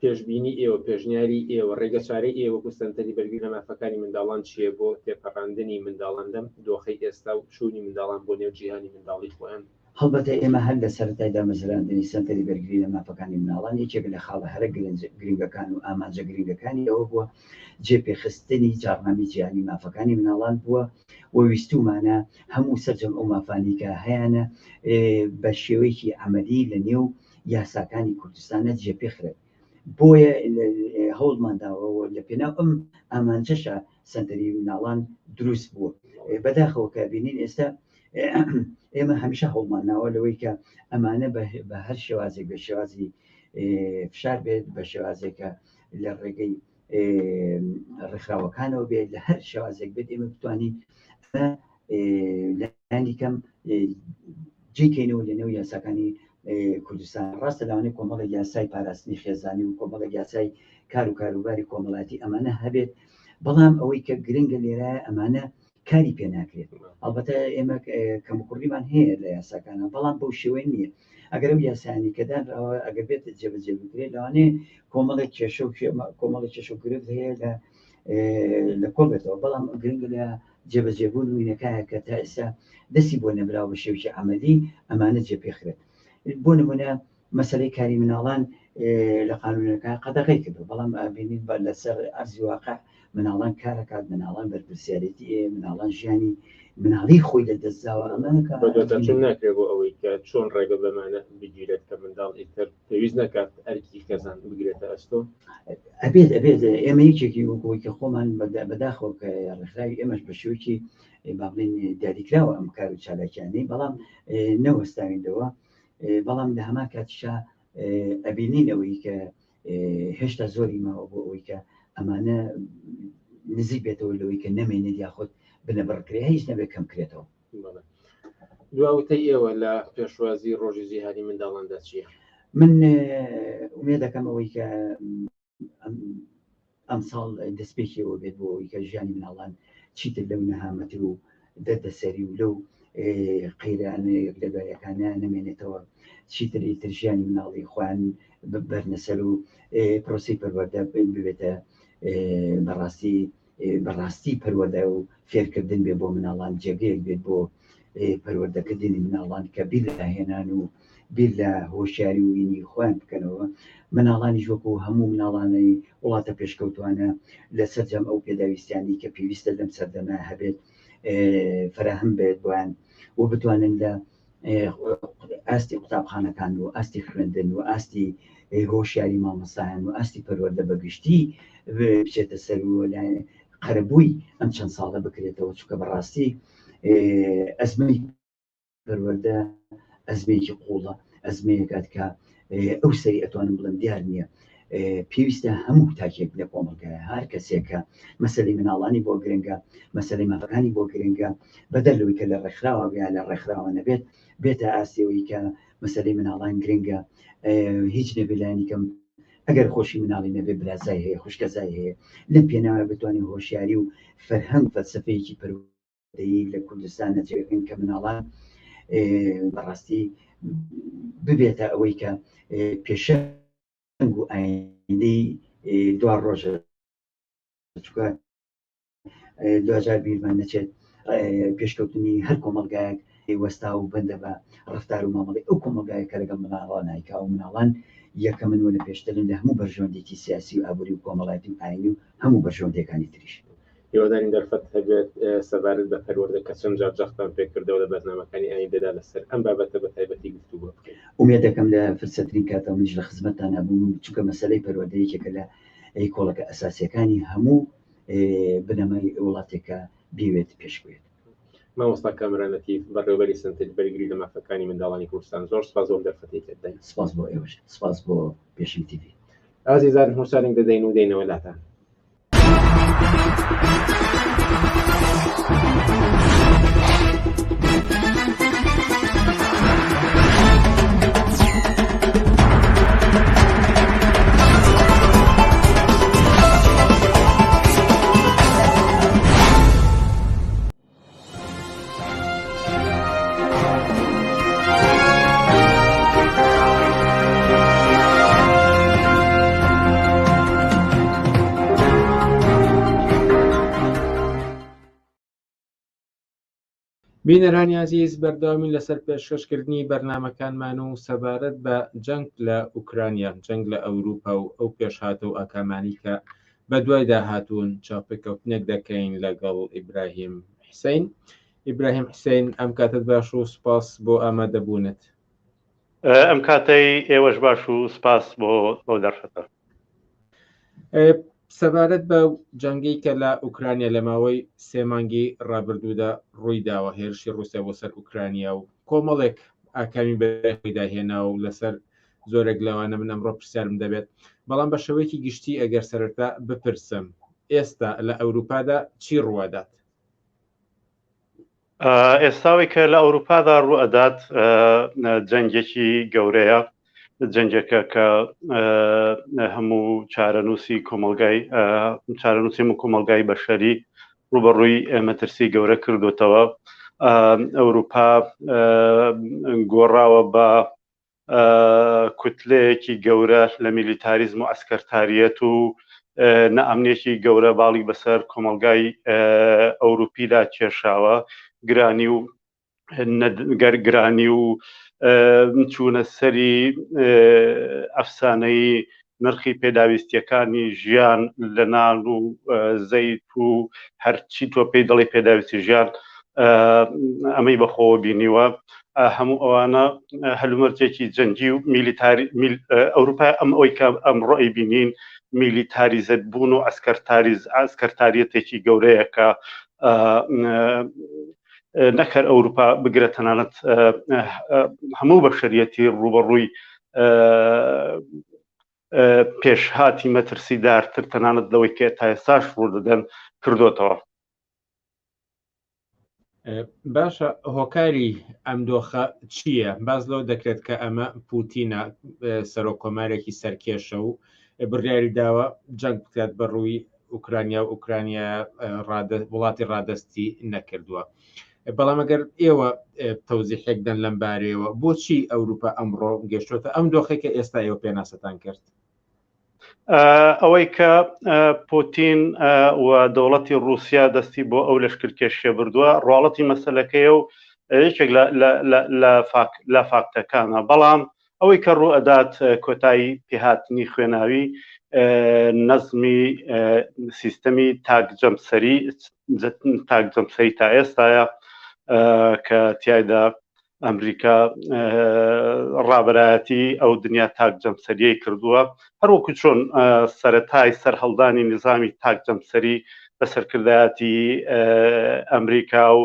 پێشبینی ئێوە پێشنیاری ئێوە ڕێگە چارەی ئێوە کوستەنتەری بەرگری لە مافەکانی منداڵان چییە بۆ تێپەڕاندنی منداڵان دەم دۆخەی ئێستا و چوونی منداڵان بۆ نێو جیهانی منداڵی خۆیان؟ هەڵبەتە ئێمە هەر لە سەرەتایدا مەزراندنی سنتەری بەرگری لە مافەکانی مناڵان یەکێک لە خاڵە هەرە گرنگەکان و ئامانجە گرنگەکانی ئەوە بووە جێپێخستنی جاڕنامی جیهانی مافەکانی مناڵان بووە و ویستومانە هەموو سەرجەم ئەو مافانی کە هەیەە بە شێوەیەکی عەمەلی لە نێو یاساکانی کوردستانە جێپێخرێت بۆیە هەوڵمانداوەوە لە پێناو ئەم ئامانجەشە سنتەری مناڵان دروست بووە بەداخەوە کە بینین ئێستا ئێمە هەمیشە هەوڵمانناوە لەوەی کە ئەمانە بە هەر شێوازێک بە شێوازی فشار بێت بە شێوازێکە لە ڕێگەی ڕێکخراوەکانەوە بێت لە هەر شێوازێک بێت ئێمە بتوانین لایانی کەم جێکەینەوە لەنێو یاساکانی کوردستان. ڕاستە لەوانەیە کۆمەڵی یاسای پاراستنی خێزانی و کۆمەڵی یاسای کار و کاروباری کۆمەڵاتی ئەمانە هەبێت، بەڵام ئەوەی کە گرنگە لێرە ئەمانە کاری پێ ناکرێت. ئەلبەتە ئێمە کەموکوڕیمان هەیە لە یاساکانە، بەڵام بەو شێوەیە نییە. ئەگەر ئەو یاسانی کەدانراوە ئەگەر بێت جێبەجێ بکرێت لەوانەیە کۆمەڵێک کێشە و کۆمەڵی کێشە و گرفت هەیە لە کۆڵ بێتەوە، بەڵام گرنگە لە جێبەجێبوون وینەکایە کە تا ئێستا دەستی بۆ نەبراوە بە شێوکی عەمەلی ئەمانە جێپێخرێت. بۆ نمونە مەسەلەی کاری مناڵان لە قانونەکە قەدەغەی کردو، بەڵام بینین بە لەسەر ئەرزی واقع مناڵان کارەکات، مناڵان بەرپرسیارەتی مناڵان ژیانی مناڵی خۆی لە دەستداوە. ئەمانەکە چۆن ناکرێت بۆ ئەوەی کە چۆن ڕێگە بەمانە بگیرێت کە منداڵ ئیتر پێویست نکات ئەرکی خێزان بگرێتە ئەستۆ؟ ئەبێت ئێمە یەکێکی وەکەوەی کە خۆمان بەداخەوە کە ڕێکخراوی ئێمەش بە شێوەیەکی با بڵێن دیاریکراوە ئەم کار و چالاکیانەی، بەڵام نەوەستاویندەوە. بەڵام لە هەمان کاتیشا ئەبینینەوەی کە هێشتا زۆری ماوە بۆ ئەوەی کە ئەمانە نزیک بێتەوە لەوەی کە نەمێنێت یاخود بنەبڕکرێ هیچ نەبێت کەم کرێتەوە. دواوتەی ئێوە لە پێشوازی ڕۆژی جیهانی منداڵاندا چییە؟ من ئومێد دەکەم ئەوەی کە ئەم ساڵ دەستپێکیەوە بێت بۆ ئەوەی کە ژیانی مناڵان چیتر لەو نەهامەتر و دەردەسەری و لەو قەیرانە لەدایەکانە نەمێنێتەوە، چیتری تر ژیانی مناڵی خۆیان بەرنەسەر و پرۆسی پەروەردە ببێتە بەڕاستی پەروەردە و فێرکردن بێ بۆ مناڵان، جێگەیەک بێت بۆ پەروەردەکردنی مناڵان کە بیر لە هێنان و بیر لە هۆشیاری و وینی خۆیان بکەنەوە. مناڵانی وەکو هەموو مناڵانەی وڵاتە پێشکەوتوانە لە سەرجەم ئەو پێداویستیانی کە پێویستە لەم سەردەمە هەبێت فراهم بێت بۆیان و بتوانن لە ئاستی قوتابخانەکان و ئاستی خوێندن و ئاستی هۆشیاری مامۆستایان و ئاستی پەروەردە بەگشتی بچێتە سەر و قەرەبووی ئەم چەند ساڵە بکرێتەوە، چونکە بەڕاستی ئەزمەی پەروەردە ئەزمەیەکی قوڵە، ئەزمەیەکات کە ئەو سەری ئەتوانم بڵم دیار نییە. پێویستە هەموو تاکێک لە کۆمەڵگایە هەر کەسێکە مەسەلەی مناڵانی بۆ گرنگە، مەسەلەی مافەکانی بۆ گرنگە، بەدەلەوەی کە لە ڕێکخراوە بیان لە ڕێکخراوە نەبێت بێتە ئاسیەوەی کە مەسەلەی مناڵان گرنگە. هیچ نەبێلانی کەم ئەگەر خۆشی مناڵی نەبێت برازای هەیە، خوشکەزای هەیە، لەم پێناوە بتوانین هۆشیاری و فەرهەنگ فەلسەفەیەکی پەروەردەیی لە کوردستان نەجێبکەین کە مناڵان بەڕاستی ببێتە ئەوەی کە پێشەنگ و ئایندەی دوا ڕۆژە، چونکە 2000 بیرمان نەچێت پێشکەوتنی هەر کۆمەڵگایەک وەستا و بەندە بە ڕفتار و مامەڵی ئەو کۆمەڵگایە کە لەگەڵ مناڵان نایکا و مناڵان یەکەمن و لە پێشترن لە هەموو بەرژەوەندێکی سیاسی و ئابووری و کۆمەڵایەتی و ئاینی و هەموو بەرژەوەندەکانی تریش. هیوادارین دەرفەت هەبێت سەبارەت بە پەروەردە کە چەند جار جەختان پێکردەوە لە بەرنامەکانی ئایندەدا لەسەر ئەم بابەتە بە تایبەتی گفتوگۆ بکەین. ئومێد دەکەم لە فرسەترین کاتە منیش لە خزمەتتان هەبووم، چونکە مەسەلەی پەروەردە یەکێکە لە کۆڵەکە ئەساسیەکانی هەموو بنەمای وڵاتێکە بیوێت پێشبێت. مامۆستا کامرانەتی بەڕێوەبەری سنتر بەرگری لە مافەکانی منداڵانی کوردستان، زۆر سپاس بۆ دەرفەتێکت دەین. سپاس بۆ ئێوەش، سپاس بۆ پێشم تیڤ. ئازیزان هۆشارێک دەدەین و دێنەوە لاتان. بینەرانی عزیز، بەردەوامی لەسەر پێشکەشکردنی بەرنامەکانمان و سەبارەت بە جەنگ لە ئوکرانیا، جەنگ لە ئەوروپا و ئەو پێشهاتە و ئاکامانی کە بە دوای داهاتوون چاوپێکەوتنێک دەکەین لەگەڵ ئیبراهیم حوسێن. ئیبراهیم حوسێن، ئەم کاتت باش و سپاس بۆ ئامادەبوونت. ئەم کاتەی ئێوەش باش و سپاس بۆ دەرفەتە. سەبارەت بە جەنگی کە لە ئوکرانیا لە ماوەی 3 مانگی ڕابردوودا ڕوویداوە هێرشی رووسیا بۆ سەر ئوکرانیا و کۆمەڵێک ئاکامی بەداهێنا و لەسەر زۆرێک لەوانە من ئەمڕۆ پرسیارم دەبێت بەڵام بە شێوەیەکی گشتی ئەگەر سەرەتا بپرسم ئێستا لە ئەوروپادا چی ڕوادات؟ ئێستاوی کە لە ئەوروپادا ڕوئەدات جەنگێکی گەورەیە جەنگێکە کە هەموو چارەنووسی کۆمەلگای بەشەری ڕوبەڕووی مەترسی گەورە کردوتەوە. ئەوروپا گۆڕاوە بە کوتلەیەکی گەورە لە میلیتاریزم و ئەسکەرتاریەت و نەئەمنێکی گەورە باڵی بەسەر کۆمەلگای ئەوروپیدا کێشاوە، گرانی و گەرگرانی و چوونە سەری ئەفسانەی نرخی پێداویستیەکانی ژیان لە نان و زەیت و هەرچی تۆ پێی دەڵی پێداویستی ژیان ئەمەی بەخۆوە بینیوە. هەموو ئەوانە هەلومەرجێکی جەنگی و ئەوروپا ئەوەی کە ئەمڕۆی بینین میلیتاریزەت بوون و ئەسکەرتاریەتێکی گەورەیە کە نەکەر ئەوروپا بگرە تەنانەت هەموو بەشەریەتی ڕوبەڕووی پێشهاتی مەترسیدارتر تەنانەت لەوەی کە تا ئێستاش ڕوودەدەن کردوتەوە. باشە، هۆکاری ئەم دۆخە چییە؟ باز لەو دەکرێت کە ئەمە پوتینە سەرۆکۆمارێکی سەرکێشە و بڕیاری داوە جەنگ بکات بە ڕووی ئوکرانیا و ئوکرانیا وڵاتی ڕادەستی نەکردووە. بەڵام ئەگەر ئێوە تەوزیحێکدەن لەم بارەیەوە بۆچی ئەوروپا ئەمڕۆ گەشتوتە ئەم دۆخێک کە ئێستا ئێوە پێناسەتان کرد؟ ئەوەی کە پوتین و دەوڵەتی رووسیا دەستی بۆ ئەو لەشکرکێشیە بردووە ڕواڵەتی مەسەلەکەیە و یەکێک لە فاکتەکانە. بەڵام ئەوەی کە ڕوئەدات کۆتایی پێهاتنی خوێناوی نەزمی سیستەمی تاکجەمسەری تا ئێستاە کە تیایدا ئەمریکا ڕابەرایەتی ئەو دنیا تاکجەمسەریەی کردووە، هەروەکو چۆن سەرەتای سەرهەڵدانی نظامی تاکجەمسەری بە سەرکردایەتی ئەمریکا و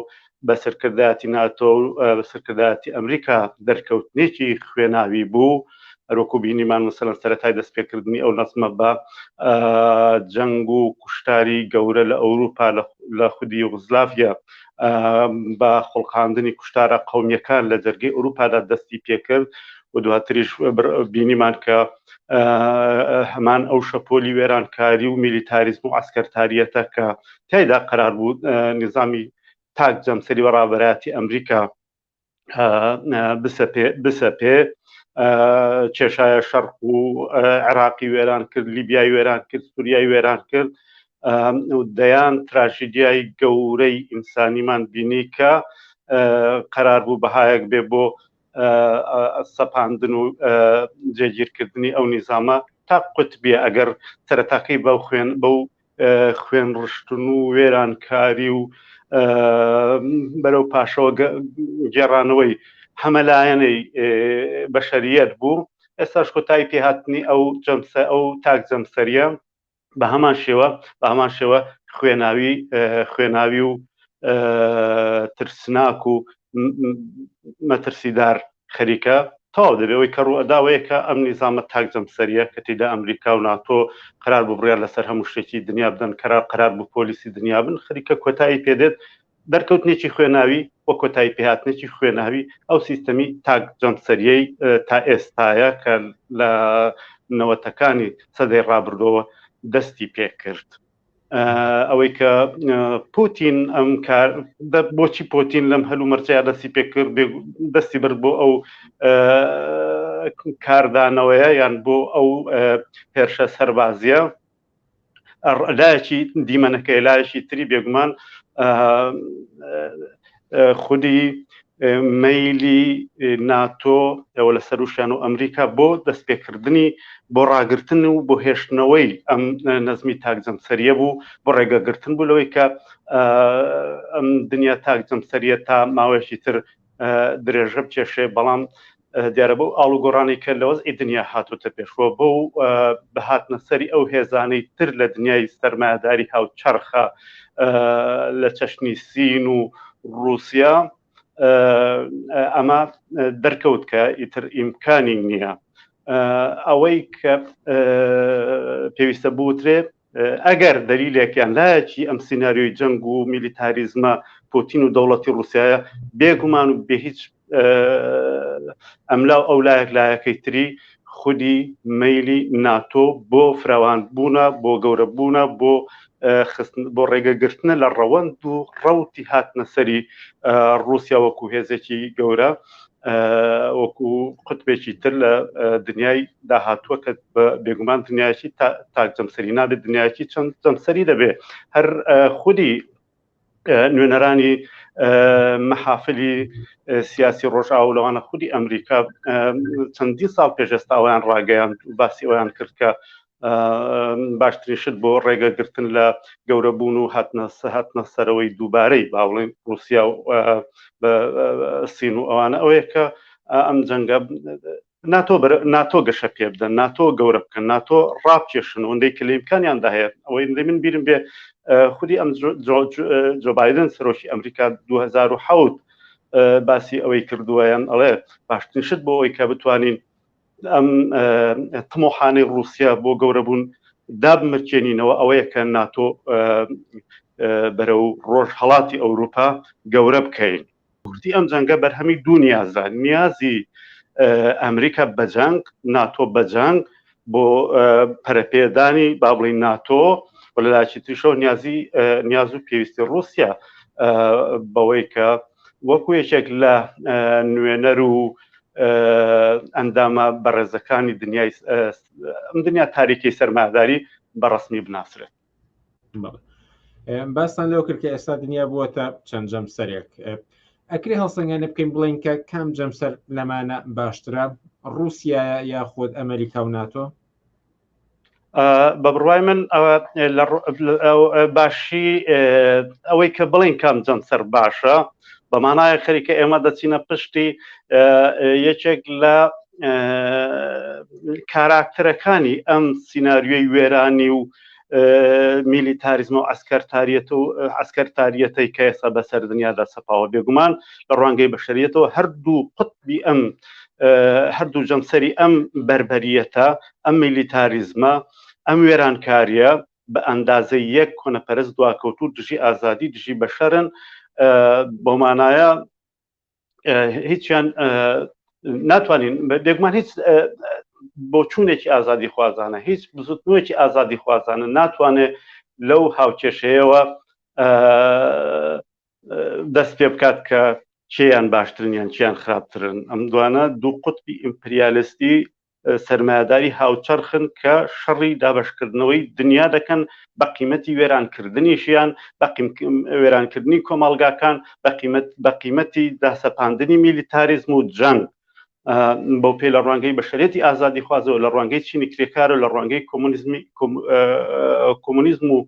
بە سەرکردایەتی ناتۆ و بە سەرکردایەتی ئەمریکا دەرکەوتنێکی خوێناوی بوو. هەروەکو بینیمان مەسەلەن سەرەتای دەستپێکردنی ئەو نەزمە بە جەنگ و کوشتاری گەورە لە ئەوروپا لە خودی یوغزلاڤیا بە خۆڵقاندنی کوشتارە قەومیەکان لە جەرگەی ئەوروپادا دەستی پێکرد و دواتریش بینیمان کە هەمان ئەو شەپۆلی وێرانکاری و میلیتاریزم و ئەسکەرتاریەتە کە تیایدا قەرار بوو نظامی تاکجەمسەری و ڕابەرایەتی ئەمریکا بسەپێ، کێشایە شەرق و عێراقی وێران کرد، لیبیای وێران کرد، سووریای وێران کرد. دەیان تراژیدیای گەورەی ئینسانیمان بینی کە قەرار بوو بەهایەک بێ بۆ سەپاندن و جێگیرکردنی ئەو نیزامە تا قوتبیە ئەگەر سەرەتاکەی بەو خوێن ڕشتن و وێرانکاری و بەرەو پاشەوە گێڕانەوەی هەمەلایەنەی بەشەریەت بوو. ئێستاش کۆتایی پێهاتنی ئەو تاکجەمسەریە بە هەمان شێوە خوێناوی و ترسناک و مەترسیدار خەریکە تەواو دەبێەوەی کە ڕوئەداوەیە کە ئەم نیزامە تاکجەمسەریە کە تێیدا ئەمریکا و ناتۆ قەرار بوو بڕیار لەسەر هەموو شتێکی دنیا بدەن، قەرار بوو پۆلیسی دنیا بن، خەریکە کۆتایی پێدێت دەرکەوتنێکی خوێناوی وە کۆتایی پێهاتنێکی خوێناوی ئەو سیستەمی تاکجەمسەریەی تا ئێستاە کە لە نەوەتەکانی سەدەی ڕابردەوە دەستی پێکرد. ئەوەی کە پوتین ئەم کار بۆچی پوتین لەم هەلومەرجەیە دەستی پێکرد دەستی برد بۆ ئەو کاردانەوەیە یان بۆ ئەو هێرشە سەربازیە لایەکی دیمەنەکەی لایەکی تری بێگومان خودی مەیلی ناتۆ ئەوە لە سەروشیان و ئەمریکا بۆ دەستپێکردنی بۆ ڕاگرتن و بۆ هێشتنەوەی ئەم نەزمی تاکجەمسەریە بوو، بۆ ڕێگەگرتن بوو لەوەی کە ئەم دنیا تاکجەمسەریە تا ماوەیەکی تر درێژە بچێشێ. بەڵام دیارە بەو ئاڵوگۆڕانی کە لەوەز دنیا هاتوتە پێشوە بۆ بەهاتنە سەری ئەو هێزانەی تر لە دنیای سەرمایهداری هاوچەرخە لە چەشنی سین و رووسیا ئەمە دەرکەوت کە ئیتر ئیمکانی نییە ئەوەی کە پێویستە بوترێ ئەگەر دلیلێکیان لایەکی ئەم سیناریۆی جەنگ و میلیتاریزمە پوتین و دەوڵەتی رووسایە بێگومان و بێ هیچ ئەملاو ئەو لایەکەی تری خودی مەیلی ناتۆ بۆ فراوانبوونە بۆ گەورەبوونە بۆ ڕێگەگرتنە لە ڕەوەند و ڕەوتی هاتنە سەری رووسیا وەکو هێزێکی گەورە وەکو قوتبێکی تر لە دنیای داهاتووە کە بێگومان دنیاکی تاک جەمسەری نابێت دنیاکی چەند جەمسەری دەبێت هەر خودی نوێنەرانی مەحافلی سیاسی ڕۆژئاو لەوانە خودی ئەمریکا چەندی ساڵ پێشێستا ئەویان ڕاگەیان باسی ئەویان کرد کە باشترین شت بۆ ڕێگەگرتن لە گەورەبوون و هاتنە سەرەوەی دووبارەی باوڵین رووسیا و سین و ئەوانە ئەوەیە کە ئەم جەنگە ناتۆ گەشە پێ بدەن ناتۆ گەورە بکەن ناتۆ ڕابکێشن ئەوەندەی کە لە ئیمکانیاندا هەیە ئەوەی من بیرم بێ خودی ئەم جۆ بایدن سەرۆکی ئەمریکا 2007 باسی ئەوەی کردووەیان ئەڵێ باشترین شت بۆ ئەوەی کە بتوانین ئەم تمۆحانەی رووسیا بۆ گەورەبوون دابمرکێنینەوە ئەوەیە کە ناتۆ بەرەو ڕۆژ هەڵاتی ئەوروپا گەورە بکەین وردی ئەم جەنگە بەرهەمی دوو نیازە نیازی ئەمریکا بەجەنگ ناتۆ بەجەنگ بۆ پەرەپێدانی با بڵین ناتۆ و لەلایەکی تریشەوە نیاز و پێویستی رووسیا بەوەی کە وەکو یەکێک لە نوێنەر و ئەندامە بەڕێزەکانی دنیا تاریکی سەرمایهداری بەڕەسمی بناسرێت باستان لەو کرد کە ئێستا دنیا بووەتە چەند جەمسەرێک ئەکری هەڵسەنگانە بکەین بڵین کە کام جەمسەر لەمانە باشترە رووسیا یاخود ئەمریکا و ناتۆ بە بڕوای من باشی ئەوەی کە بڵین کام جەمسەر باشە بەمانایە خەریکە ئێمە دەچینە پشتی یەکێک لە کاراکتەرەکانی ئەم سیناریۆی وێرانی و میلیتاریزم و ئەسکەرتاریەتەی کە ئێستا بەسەر دنیادا سەپاوە بێگومان لە ڕوانگەی بەشەریەتەوە هەردوو قوتبی هەردوو جەمسەری ئەم بربەریەتە ئەم میلیتاریزمە ئەم وێرانکاریە بە ئەندازەی یەک کۆنەپەرست دواکەوتوو دژی ئازادی دژی بەشەرن بۆ مانایە هیچیان ناتوانین بێگومان هیچ بۆ چوونێکی ئازادی خوازانە هیچ بزوتنوێکی ئازادی خوازانە ناتوانێت لەو هاوکێشەیەوە دەست پێ بکات کە چیان باشترن یان چیان خراپترن ئەم دوانە دوو قوتبی ئیمپریالیستی سەرمایهداری هاوچەرخن کە شەڕی دابەشکردنەوەی دنیا دەکەن بە قیمەتی وێرانکردنیشیان بە وێرانکردنی کۆمەڵگاکان بە قیمەتی داسەپاندنی میلیتاریزم و جەنگ بۆ پێ لە ڕوانگەی بەشەرێتی ئازادی خوازەوە لە ڕوانگەی چینی کرێکارە لە ڕوانگەی کۆمونیزم و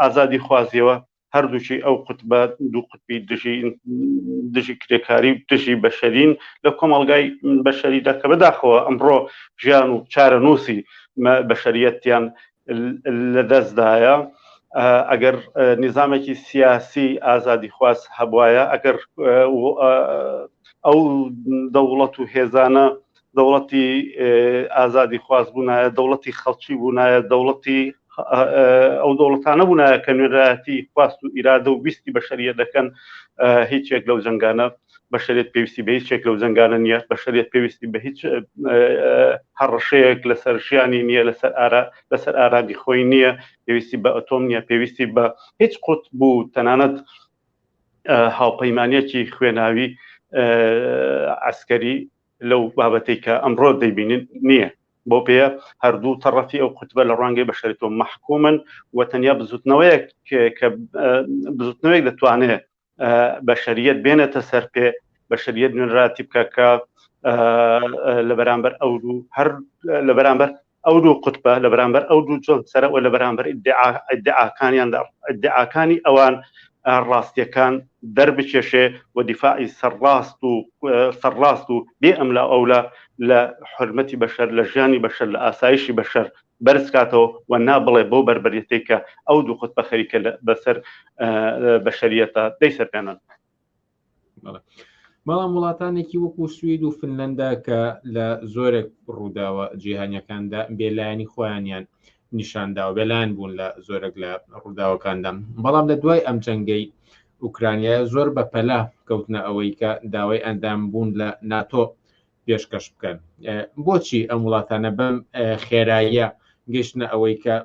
ئازادی خوازیەوە هەردووچی ئەو قوتبە دوو قوتبی دژی کرێکاری دژی بەشەرین لە کۆمەڵگای بەشەریدا کە بەداخەوە ئەمڕۆ ژیان و چارە نووسی بەشەریەتیان لەدەستدایە ئەگەر نیزامێکی سیاسی ئازادی خواز هەبوایە ئەگەر ئەو دەوڵەت و هێزانە دەوڵەتی ئازادی خواز بوونایە دەوڵەتی خەڵکی بوونایە دەوڵەتی ئەو دەوڵەتانە بوونایە کە نوێنەتی خواست و ئیرادە و ویستی بەشەریەت دەکەن هیچێک لەو جەنگانە بەشەریەت پێویستی بە هیچێک لەو جەنگانە نییە بەشەریەت پێویستی بە هیچ هەڕەشەیەک لەسەر ژیانی نییە لەسەر ئارامی خۆی نییە پێویستی بە ئەتۆم نییە پێویستی بە هیچ قوت بوو تەنانەت هاوپەیمانیەکی خوێناوی عسکەری لەو بابەتەی کە ئەمڕۆ دەیبینین نییە بۆ پێ هەردوو تەڕەفی ئەو قوتبە لە ڕوانگەی بەشەریەتەوە محکومن و تەنیا بزوتنەوەیەک کە بزوتنەوەیەک دەتوانێت بەشەریەت بێنێتە سەر پێ بەشەریەت نوێنەراتی بکە کە لە بەرامبەر لە بەرامبەر ئەو دوو قوتبە لە بەرامبەر ئەو دوو جەمسەرە و لە بەرامبەر ئیدعاکانی ئەوان ڕاستیەکان دەربچێشێ و دیفاعی سەرڕاست و بێ ئەم لە ئەولا لە حرمەتی بەشەر لە ژیانی بەشەر لە ئاسایشی بەشەر بەرز کاتەوە و نابڵێ بۆ بربەرێتێک کە ئەو دوو قوتبە خەریکە بەسەر بەشەریەتە دەیسەرپێنن. بەڵام وڵاتانێکی وەکو سوید و فنلەندا کە لە زۆرێک ڕووداوە جیهانیەکاندا بێلایەنی خۆیانیان نیشانداوە بێلایەن بوون لە زۆرێک لە ڕووداوەکاندا، بەڵام لە دوای ئەم جەنگەی ئوکرانیا زۆر بەپەلا کەوتنە ئەوەی کە داوای ئەندام بوون لە ناتۆ پێشکەش بکەن. بۆچی ئەم وڵاتانە بەم خێراییە گەشتنە ئەوەی کە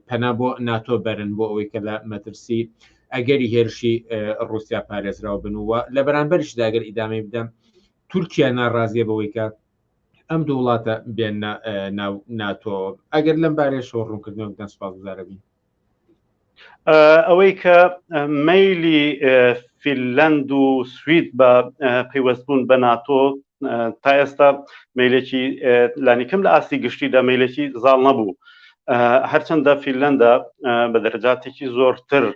پەنا بۆ ناتۆ بەرن بۆ ئەوەی کە لە مەترسی ئەگەری هێرشی رووسیا پارێزراوە بنووە لە بەرامبەرشدا ئەگەر ئیدامی بدەم تورکیا ناڕازیە بەوەی کە ئەم دوو وڵاتە بێنە ناو ناتۆ. ئەگەر لەم بارێشەوە ڕوونکردنەوە بدەن سوپاسگوزارە بین. ئەوەی کە مەیلی فینلەند و سوید بە پەیوەستبوون بە ناتۆ تا ئێستا مەیلێکی لانیکەم لە ئاستی گشتیدا مەیلێکی زاڵ نەبوو، هەرچەندە فینلەندا بە دەرەجاتێکی زۆرتر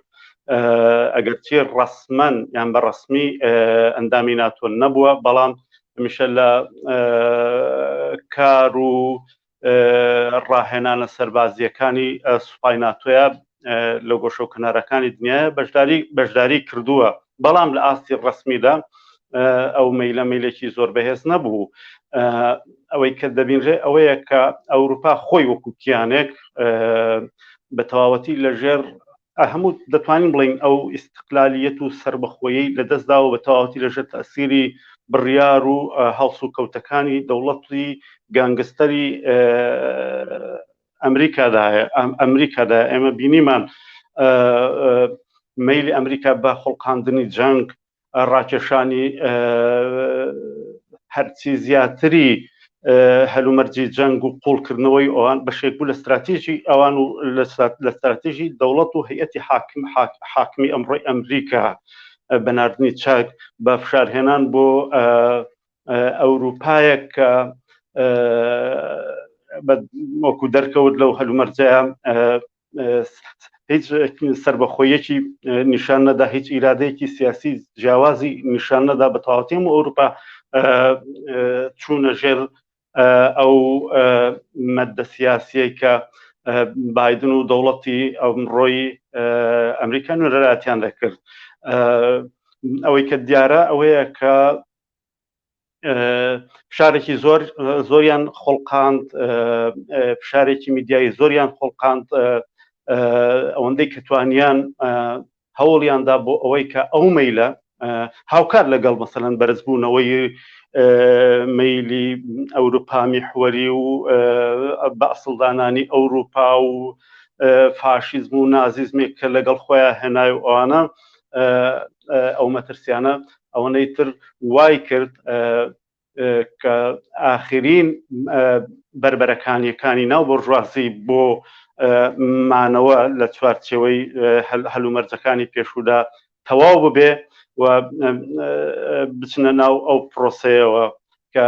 ئەگەرچی ڕەسمەن یان بە ڕەسمی ئەندامی ناتۆ نەبووە، بەڵام هەمیشە لە کار و ڕاهێنانە سەربازیەکانی سوپای ناتۆیە لە گۆشە و کنارەکانی دنیای بەشداری کردووە، بەڵام لە ئاستی ڕەسمیدا ئەو مەیلێکی زۆر بەهێز نەبوو. ئەوەی کە دەبینرێ ئەوەیە کە ئەوروپا خۆی وەکو کیانێک بە تەواوەتی لەژێر هەموو دەتوانین بڵین ئەو ئیستقلالیەت و سربەخۆیی لەدەستداوە بە تەواوەتی لەژێر تەسیری بڕیار و هەڵس و کەوتەکانی دەوڵەتی گانگستەری ئەمریکادا. ئێمە بینیمان مەیلی ئەمریکا بە خوڵقاندنی جەنگ، ڕاکێشانی هەرچی زیاتری هەلومەرجی جەنگ و قوڵکردنەوەی ئەوان بەشێک بوو لە استراتیژی ئەوان و لە استراتیژی دەوڵەت و هەیئەتی حاکمی ئەمڕۆی ئەمریکا بەناردنی چاک بە فشارهێنان بۆ ئەوروپایەک کە وەکو دەرکەوت لەو هەلومەرجەیە هیچ سربەخۆیەکی نیشان نەدا، هیچ ئیرادەیەکی سیاسی جیاوازی نیشان نەدا، بە تەواوەتی و ئەوروپا چوونە ژێر ئەو مەدە سیاسیەی کە بایدن و دەوڵەتی ئەمڕۆی ئەمریکا نوێرەلاتیان دەکرد. ئەوەی کە دیارە ئەوەیە کە فشارێکی زۆریان خۆڵقاند، فشارێکی میدیایی زۆریان خۆڵقاند، ئەوەندەی کە توانیان هەوڵیاندا بۆ ئەوەی کە ئەو مەیلە هاوکات لەگەڵ مەسەلەن بەرزبوونەوەی مەیلی ئەوروپا میحوەری و بە ئەسڵدانانی ئەوروپا و فاشیزم و نازیزمێک کە لەگەڵ خۆیان هێنای و ئەوانە ئەو مەترسیانە ئەوەنەی تر وای کرد کە ئاخرین بربەرەکانیەکانی ناو بۆرژواسی بۆ مانەوە لە چوارچێوەی هەلومەرجەکانی پێشوودا تەواو ببێ و بچنە ناو ئەو پرۆسەیەوە کە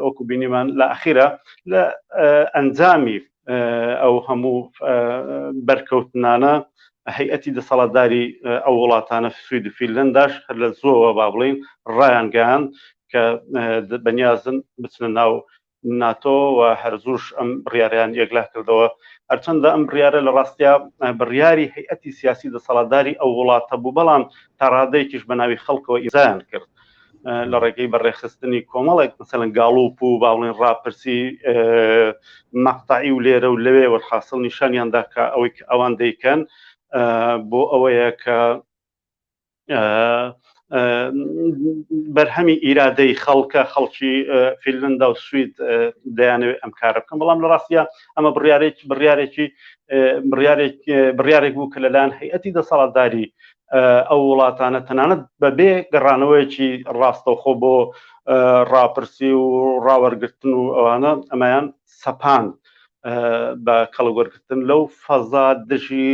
وەکو بینیمان لە ئەخیرە لە ئەنجامی ئەو هەموو بەرکەوتنانە هەیئەتی دەسەڵاتداری ئەو وڵاتانە سوید و فینلەنداش هەر لە زۆرەوە با بڵین ڕایان گەیان کە بەنیازن بچنە ناو ناتۆ و هەرزووش ئەم بڕیاریان یەکلا کردەوە، هەرچەندە ئەم بڕیارە لە ڕاستیا بڕیاری هەیئەتی سیاسی دەسەڵاتداری ئەو وڵاتە بوو، بەڵام تا ڕادەیەکیش بە ناوی خەڵکەوە ئیزایان کرد لە ڕێگەی بەڕێخستنی کۆمەڵێک مەسەلەن گاڵوپ و با بڵین ڕاپرسی مەقتەعی و لێرە و لەوێ وەرحاصل نیشانیاندا کە ئەوەی ئەوان دەیکەن بۆ ئەوەیە کە بەرهەمی ئیرادەی خەڵکی فینلەندا و سوید دەیانەوێت ئەم کارە بکەن، بەڵام لە ڕاستیە ئەمە بڕیارێک بوو کە لەلایەن هەیئەتی دەسەڵاتداری ئەو وڵاتانە تەنانەت بەبێ گەڕانەوەیەکی ڕاستەوخۆ بۆ ڕاپرسی و ڕاوەرگرتن و ئەوانە ئەمایان سەپاند بە کەڵوەرگرتن لەو فەزا دژی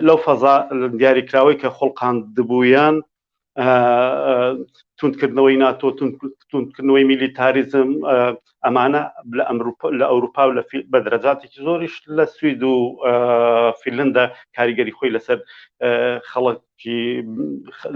لەو فەزا دیاریکراوەی کە خوڵقاندبوویان توندکردنەوەی ناتۆ، توندکردنەوەی میلیتاریزم، ئەمانە لە ئەوروپا و بە دەرەجاتێکی زۆریش لە سوید و فینلەندا کاریگەری خۆی لەسەر خەڵکی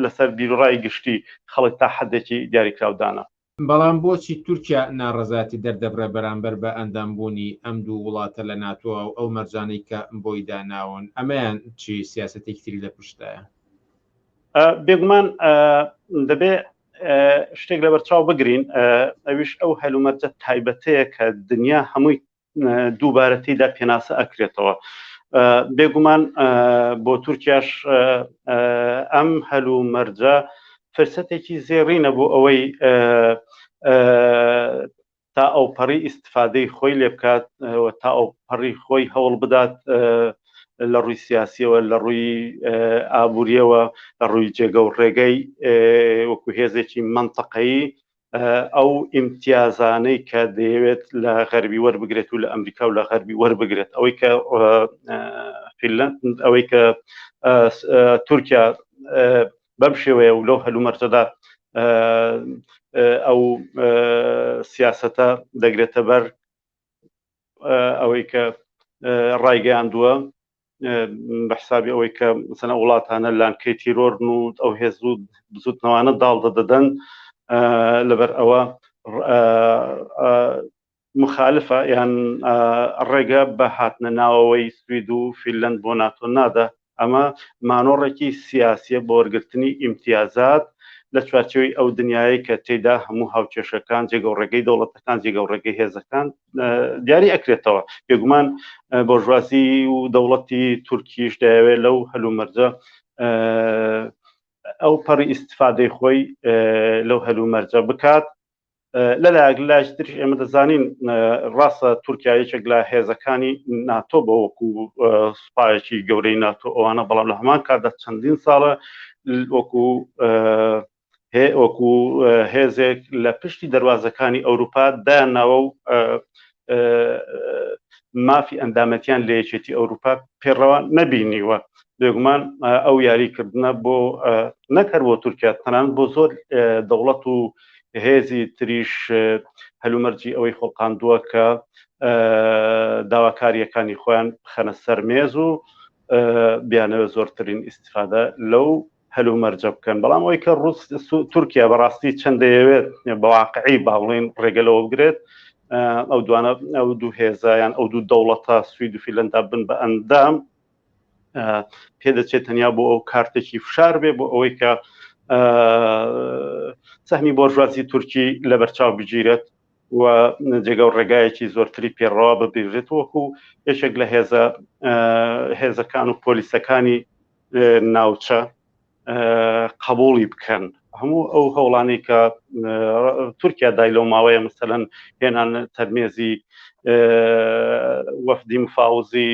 لەسەر بیرڕای گشتی خەڵک تا حەدێکی دیاریکراودانە. بەڵام بۆچی تورکیا ناڕەزاتی دەردەبرە بەرامبەر بە ئەندامبوونی ئەم دوو وڵاتە لە ناتۆ و ئەو مەرجانەی کە بۆی داناون؟ ئەمەیان چی سیاسەتێکی تری لە پشتایە؟ بێگومان دەبێ شتێک لە بەرچاو بگرین، ئەویش ئەو هەلومەرجە تایبەتەیە کە دنیا هەمووی دووبارەتیدا پێناسە ئەکرێتەوە. بێگومان بۆ تورکیاش ئەم هەلومەرجە فرسەتێکی زێڕینە بۆ ئەوەی تا ئەو پەڕی ئیستفادەی خۆی لێ بکات، تا ئەو پەڕی خۆی هەوڵ بدات لە ڕووی سیاسیەوە، لە ڕووی ئابوووریەوە، لە ڕووی جێگە و ڕێگەی وەکو هێزێکی منتەقەیی ئەو ئیمتیازانەی کە دەیەوێت لە غەربی وەربگرێت و لە ئەمریکا و لە غەربی وەربگرێت. ئەوەی کە فینلەند، ئەوەی کە تورکیا بەم شێوەیە و لەو هەلومەرجەدا ئەو سیاسەتە دەگرێتە بەر، ئەوەی کە ڕایگەیاندووە بە حسابی ئەوەی کە مثلا وڵاتانە لانکەی تیرۆرن و ئەو هێز و بزوتنەوانە داڵدە دەدەن، لەبەر ئەوە مخالفە یان ڕێگە بە هاتنە ناوەوەی سوید و فینلەند بۆ ناتۆ نادا. ئەمە مانۆڕێکی سیاسیە بۆ وەرگرتنی ئیمتیازات لە چوارچێوەی ئەو دنیای کە تێیدا هەموو هاوکێشەکان، جێگە و ڕێگەی دەوڵەتەکان، جێگە و ڕێگەی هێزەکان دیاری ئەکرێتەوە. بێگومان بۆژوازی و دەوڵەتی تورکیش دەیەوێت لەو هەلومەرجە ئەو پەڕی ئیستفادەی خۆی لەو هەلومەرجە بکات. لەلایەک لایش ترش ئێمە دەزانین ڕاستە تورکیا یەکێک لە هێزەکانی ناتۆ بە وەکو سوپایەکی گەورەی ناتۆ ئەوانە، بەڵام لە هەمان کاتدا چەندین ساڵە وەکو هێزێک لە پشتی دەواازەکانی ئەوروپا داناوە و مافی ئەندامەتیان لە یەکێتی ئەوروپا پێڕەوە نەبینیوە. بێگومان ئەو یاریکردنە بۆ نەکرد بۆ تورکیا، تەنانەت بۆ زۆر دەوڵەت و هێزی تریش هەلومەرجی ئەوەی خۆڵقاندووە کە داواکاریەکانی خۆیان بخەنە سەر مێز و بیانەوە زۆرترین ئیستیفادە لەو هەلومەرجە بکەن. بەڵام ئەوەی کە تورکیا بەڕاستی چەند دەیەوێت بەواقعی باڵێن ڕێگەلەوە بگرێت، ئەو دوانە ئەو دوو هێزایان ئەو دوو دەوڵەتە سوید و فینلەندا بن بە ئەندام، پێدەچێت تەنیا بۆ ئەو کارتێکی فشار بێ بۆ ئەوەی کە سەهمی بۆژوازی تورکی لە بەرچاو بگیرێت و جێگە و ڕێگایەکی زۆرتری پێڕەوە ببیژێت، وەکو یەکێک لە هێزەکان و پۆلیسەکانی ناوچە قبوڵی بکەن. هەموو ئەو هەوڵانی کە تورکیا دای لەو ماوەیە مەسەلەن هێنان تەرمێزی وەفدی مفاوزی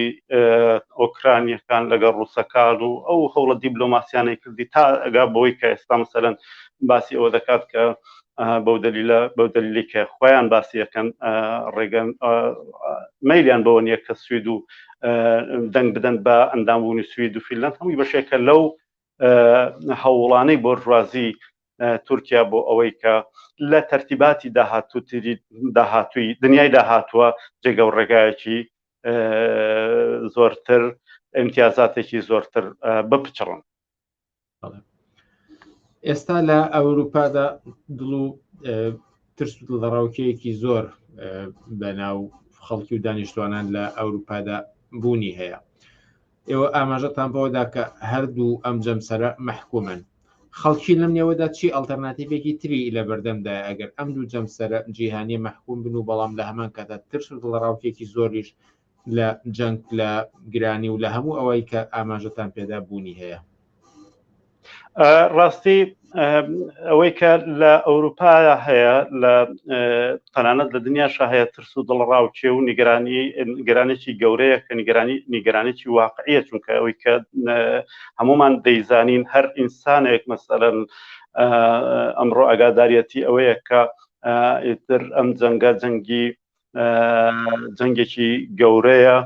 ئۆکرانیەکان لەگەڵ ڕووسەکان و ئەو هەوڵە دیبلۆماسیانەی کردی تا ئەگا بەوەی کە ئێستا مەسەلەن باسی ئەوە دەکات کە بەو دەلیلی کە خۆیان باسی یەکەن ڕێگەن مەیلیان بەوە نیە کە سوید و دەنگ بدەن بە ئەندامبوونی سوید و فینلەند، هەمووی بەشێکە لەو هەوڵانەی بۆژوازی تورکیا بۆ ئەوەی کە لە تەرتیباتی داهاتووی دنیای داهاتووە جێگە و ڕێگایەکی زۆرتر، ئیمتیازاتێکی زۆرتر بپچڕن. ئێستا لە ئەوروپادا دڵ و ترس و دڵڕاوکەیەکی زۆر بەناو خەڵکی و دانیشتوانان لە ئەوروپادا بوونی هەیە. ئێوە ئاماژەتان بەوەدا کە هەردوو ئەم جەمسەرە مەحکومن. خەڵکی لەم نێوەدا چی ئەڵتەرناتیڤێکی تری لە بەردەمدایە ئەگەر ئەم دوو جەمسەرە جیهانی مەحکوم بن و بەڵام لە هەمان کاتە ترس و دڵڕاوکێکی زۆریش لە جەنگ، لە گرانی و لە هەموو ئەوەی کە ئاماژەتان پێدا بوونی هەیە؟ ڕاستی ئەوەی کە لە ئەوروپا هەیە، لە تەنانەت لە دنیاشا هەیە ترس و دڵڕاوکێ و نیگەرانێکی گەورەیە کە نیگەرانێکی واقعیە، چونکە ئەوەی کە هەمومان دەیزانین هەر ئینسانێک مەسەلەن ئەمڕۆ ئاگاداریەتی ئەوەیە کە ئیتر ئەم جەنگە جەنگێکی گەورەیە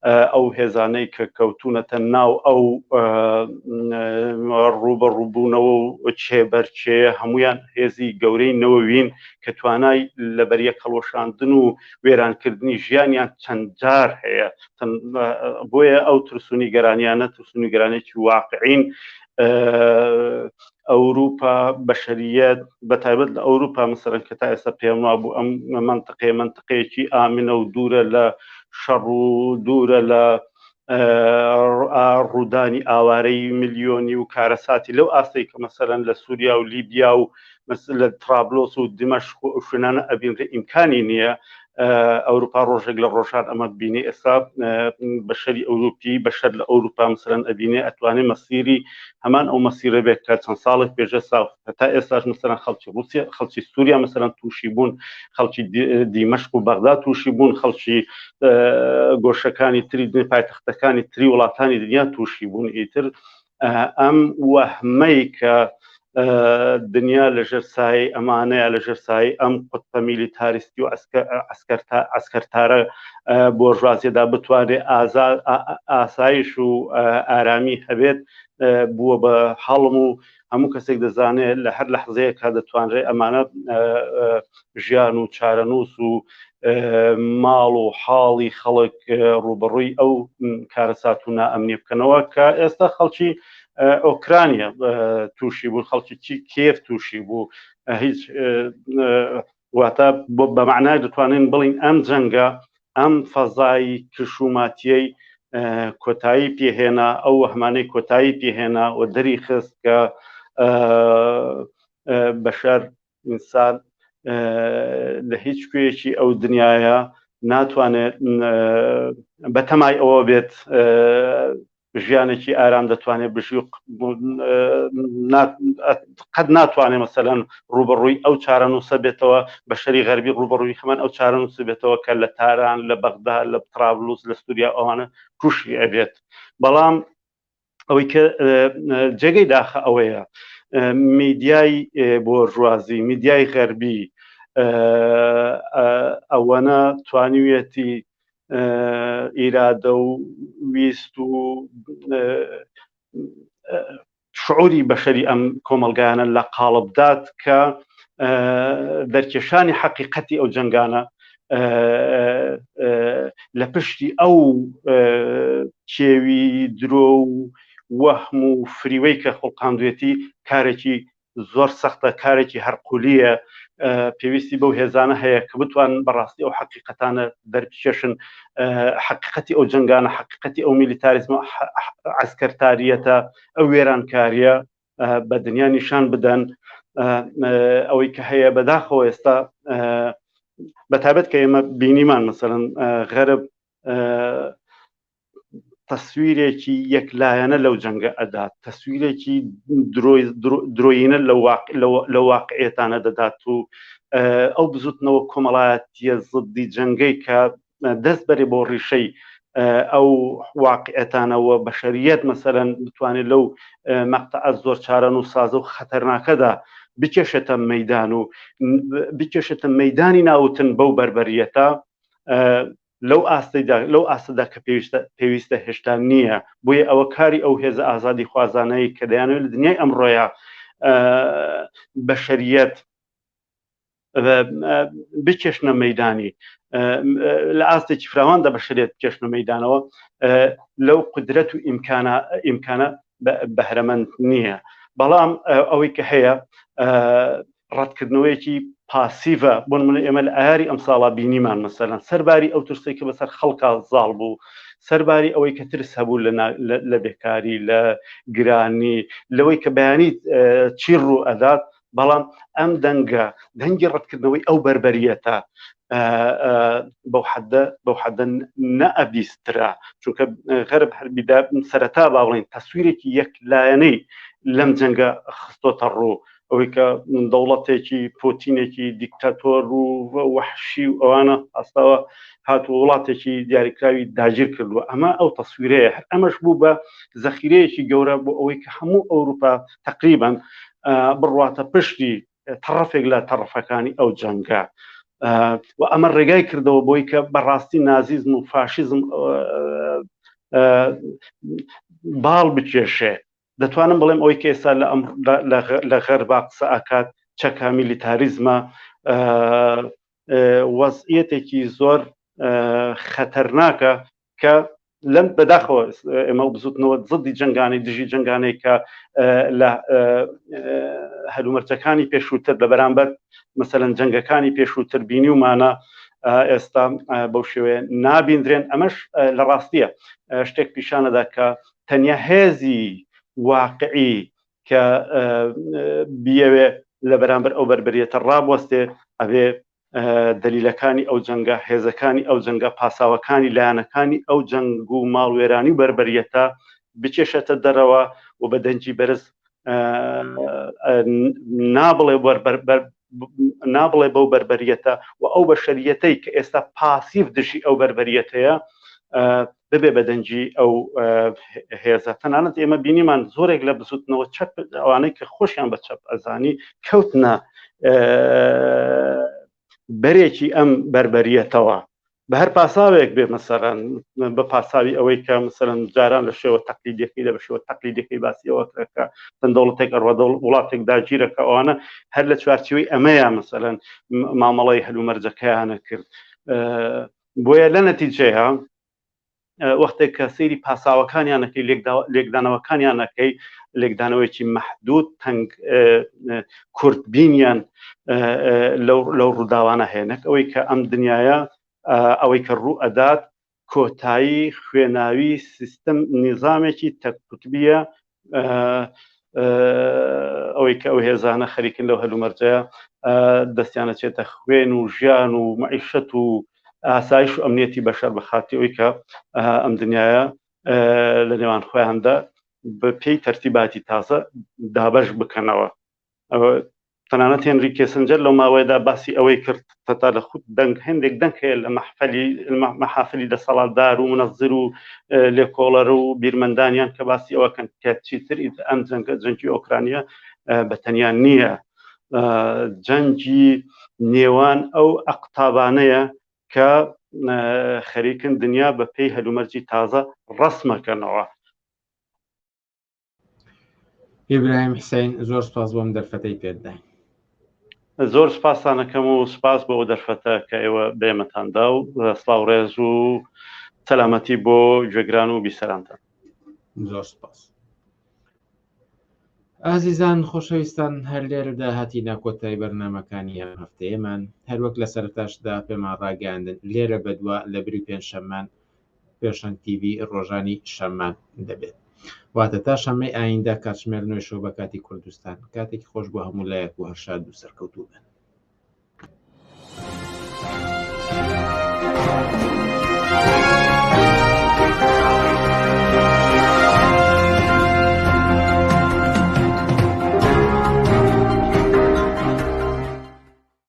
ئەو هێزانەی کە کەوتونەتە ناو ئەو ڕوبەڕووبوونەوە و چێبەرچێ هەمویان هێزی گەورەی نەوەوین کە توانای لە بەریەک هەڵۆشاندن و وێرانکردنی ژیانیان چەند جار هەیە بۆیە ئەو ترسونی گەرانیانە ترسونی گەرانێکی واقعین ئەوروپا بەشەریەت بەتایبەت لە ئەوروپا مەسەرەن کە تا ئێستا پێم وابوو ئەم منتقەیەکی ئامنە و دوورە لە شەڕ و دوورە لە ڕوودانی ئاوارەی ملیۆنی و کارەساتی لەو ئاستەی کە مەسەرەن لە سووریا و لیبیا و لە ترابلۆس و دمەشق و شوێنانە ئەبینرێ ئیمکانی نییە ئەوروپا ڕۆژێک لە ڕۆژان ئەمە بینێ ئێستا بەشەری ئەوروپی بەشەر لە ئەوروپا مەسەرەن ئەبینێ ئەتوانێ مەسیری هەمان ئەو مەسیرە بێت کە چەند ساڵێک پێشە تا ئێستاش مەسەرەن خەڵکی رووسیا خەڵکی سووریا مەسەرەن تووشی بوون خەڵکی دیمەشق و بەغدا تووشی بوون خەڵکی گۆشەکانی تری پایتەختەکانی تری وڵاتانی دنیا تووشی بوون ئیتر ئەم وەهمەی کە دنیا لەژێر سایەی ئەمانەیە لەژێر سایەی ئەم قوتبە میلیتاریستی و ئەسکەرتارە بۆرژوازیەدا بتوانێت ئاسایش و ئارامی هەبێت بووە بە هەڵم و هەموو کەسێک دەزانێت لە هەر لەحظەیەکە دەتوانرێت ئەمانە ژیان و چارەنووس و ماڵ و حاڵی خەڵک ڕوبەڕووی ئەو کارەسات و نائەمنی بکەنەوە کە ئێستا خەڵکی ئۆکرانیا تووشی بوو خەڵکی کێف تووشی بوو هیچ واتە بە معنای دەتوانین بڵین ئەم جەنگە ئەم فەزای کشوماتیەی کۆتایی پێهێنا ئەو وەهمانەی کۆتایی پێهێنا و دەری خست کە بەشەر ئینسان لە هیچ کوێیەکی ئەو دنیاە ناتوانێت بەتەمای ئەوە بێت ژیانێکی ئارام دەتوانێت بژی قەت ناتوانێت مەسەلەن ڕوبەڕووی ئەو چارەنووسە بێتەوە بەشەری غەربی ڕوبەڕووی هەمان ئەو چارەنووسە بێتەوە کە لە تاران لە بەغدا لە ترابلوس لە سووریا ئەوانە تووشی ئەبێت بەڵام ئەوەی کە جێگەی داخە ئەوەیە میدیای بۆرژوازی میدیای غەربی ئەوەنە توانیویەتی ئیرادە و ویست و شعوری بەشەری ئەم کۆمەلگایانە لە قاڵبدات کە دەرکێشانی حەقیقەتی ئەو جەنگانە لە پشتی ئەو کێوی درۆ و وەهم و فریوەی کە خۆڵقاندوێتی کارێکی زۆر سەختە کارێکی هەرقولیە پێویستی بەو هێزانە هەیە کە بتوان بەڕاستی ئەو حەقیقەتانە دەرکێشن حەقیقەتی ئەو جەنگانە حەقیقەتی ئەو میلیتاریزم عەسکەرتاریەتە ئەو وێرانکاریە بە دنیا نیشان بدەن ئەوەی کە هەیە بەداخەوە ئێستا بەتابەت کە ئێمە بینیمان مەسەلەن غەرب تەسویرێکی یەکلایەنە لەو جەنگە ئەدات تەسویرێکی درۆیینە لە واقعێتانە دەدات و ئەو بزوتنەوە کۆمەڵایەتیە زدی جەنگەی کە دەست بەرێ بۆ ڕیشەی ئەو واقعێتانەوە بەشەریەت مەسەلەن بتوانێت لەو مەقتەعە زۆر چارەن و سازە و خەتەرناکەدا بکێشێتە مەیدان و بکێشێتە مەیدانی ناوتن بەو بربەریەتە لەو ئاستەدا کە پێویستە هێشتا نییە بۆیە ئەوە کاری ئەو هێزە ئازادی خوازانەی کە دەیانوێت لە دنیای ئەمڕۆیە بەشەریەت بکێشنە مەیدانی لە ئاستێکی فراواندا بەشەریەت بکێشنە مەیدانەوە لەو قودرەت و ئیمکانە بەهرەمەند نییە بەڵام ئەوەی کە هەیە ڕەتکردنەوەیەکی پاسیڤە بۆ نمونە ئێمە لە ئایاری ئەم ساڵا بینیمان مەسەلەن سەرباری ئەو ترسێک کە بەسەر خەڵکا زاڵ بوو سەرباری ئەوەی کە ترس هەبوو لە بێکاری لە گرانی لەوەی کە بەیانی چی ڕوو ئەدات بەڵام ئەم دەنگی ڕەتکردنەوەی ئەو بربەریەتە بەو حەدە نەئەبیسترا چونکە غەرب هەربیدا سەرەتا با بڵێن تەسویرێکی یەکلایەنەی لەم جەنگە خستۆتە ڕوو ئەوەی کە دەوڵەتێکی پۆتینێکی دیکتاتۆر و وەحشی و ئەوانە ئاستاوە هاتووە وڵاتێکی دیاریکراوی داگیر کردووە ئەمە ئەو تەسویرەیە ئەمەش بوو بە زەخیرەیەکی گەورە بۆ ئەوەی کە هەموو ئەوروپا تقریباً بڕواتە پشتی تەڕەفێک لە تەڕەفەکانی ئەو جەنگە و ئەمە ڕێگای کردەوە بۆی کە بەڕاستی نازیزم و فاشیزم باڵ بکێشێ. دەتوانم بڵێم ئەوەی کە ئێستا لە غەربا قسە ئاکات چەکا میلیتاریزمە وەزعیەتێکی زۆر خەتەرناکە کە لەم بەداخەوە ئێمە بزوتنەوە زدی جنگانەی دژی جنگانەی کە لە هەلومەرجەکانی پێشووتر لە بەرامبەر مەسەلەن جەنگەکانی پێشووتر بینی ومانە ئێستا بەو شێوەیە نابیندرێن. ئەمەش لە ڕاستیە شتێک پیشانەدا کە تەنیا هێزی واقعی کە بیەوێ لە بەرامبەر ئەو بربەریەتە ڕابوەستێ ئەوێ دلیلەکانی ئەو جەنگە هێزەکانی ئەو جەنگە پاساوەکانی لایەنەکانی ئەو جەنگ و ماڵوێرانی و بربەریەتە بچێشێتە دەرەوە و بە دەنجی بەرز نابڵێ بەو بربەریەتە و ئەو بەشەریەتەی کە ئێستا پاسیف دژی ئەو بربەریەتەیە ببێ بە دەنجی ئەو هێزە. تەنانەت ئێمە بینیمان زۆرێک لە بزوتنەوە چەپ ئەوانەی کە خۆشیان بە چەپ ئەزانی کەوتنە بەرێکی ئەم بربەریەتەوە بە هەر پاساوێک بێ، مەسەڵەن بە پاساوی ئەوەی کە مەسەڵەن جاران لە شێوە تەقلیدیەکەی لە بە شێوە تەقلیدیەکەی باسی ئەوە کە چەند دەوڵەتێک ئەڕوە وڵاتێک داگیرەکە ئەوانە هەر لە چوارچێوەی ئەمەیە مەسەڵەن مامەڵەی هەلومەرجەکەیانە کرد. بۆیە لە نەتیجەیە وەختێک کە سەیری پاساوەکانیانەکەی لێکدانەوەکانیانەکەی لێکدانەوەیکی مەحدود تەنگ کورتبینیان لەو ڕووداوانە هێنک ئەوەی کە ئەم دنیاە ئەوەی کە ڕوو ئەدات کۆتایی خوێناوی سیستم نیزامێکی تەکوتبیە ئەوەی کە ئەو هێزانە خەریکن لەو هەلومەرجەیە دەستیانە چێتە خوێن و ژیان و مەعیشەت و ئاسایش و ئەمنیەتی بەشەر بەخاتی ئەوەی کە ئەم دنیاە لە نێوان خۆیاندا بە پێی تەرتیباتی تازە دابەش بکەنەوە. تەنانەت هێنری کێسنجەر لەو ماوەیەدا باسی ئەوەی کرد تەتا لە خود دەنگ هەندێک دەنگ هەیە لە مەحافلی دەسەڵاتدار و منەزر و لێکۆڵەر و بیرمەندانیان کە باسی ئەوەکەن کە چیتر ئەم جەنگی ئۆکرانیا بەتەنیا نییە، جەنگی نێوان ئەو ئەقتابانەیە کە خەریکن دنیا بە پێی هەلومەرجی تازە ڕەسمەکەنەوە. ئیبراهیم حسین زۆر سپاس بۆم دەرفەتەی پێداین. زۆر سپاسانەکەم و سپاس بۆ دەرفەتە کە ئێوە بێمەتاندا و سڵاو ڕێز و سەلامەتی بۆ گوێگران و بیسەرانتان. زۆر سپاس. ئازیزان خۆشەویستان، هەر لێرەدا هاتیینە کۆتایی بەرنامەکانی ئەم هەفتەیەمان. هەروەک لە سەرتاشدا پێمان ڕاگەاندن لێرە بەدووە لە بری پێنجشەممان پێشەنگ تیڤ ڕۆژانی شەممان دەبێت. واتە تا شەمەی ئایندە کاتژمێر 9 شەو بە کاتی کوردستان. کاتێکی خۆش بۆ هەموو لایەک و هەرشاد و سەرکەوتوو بن.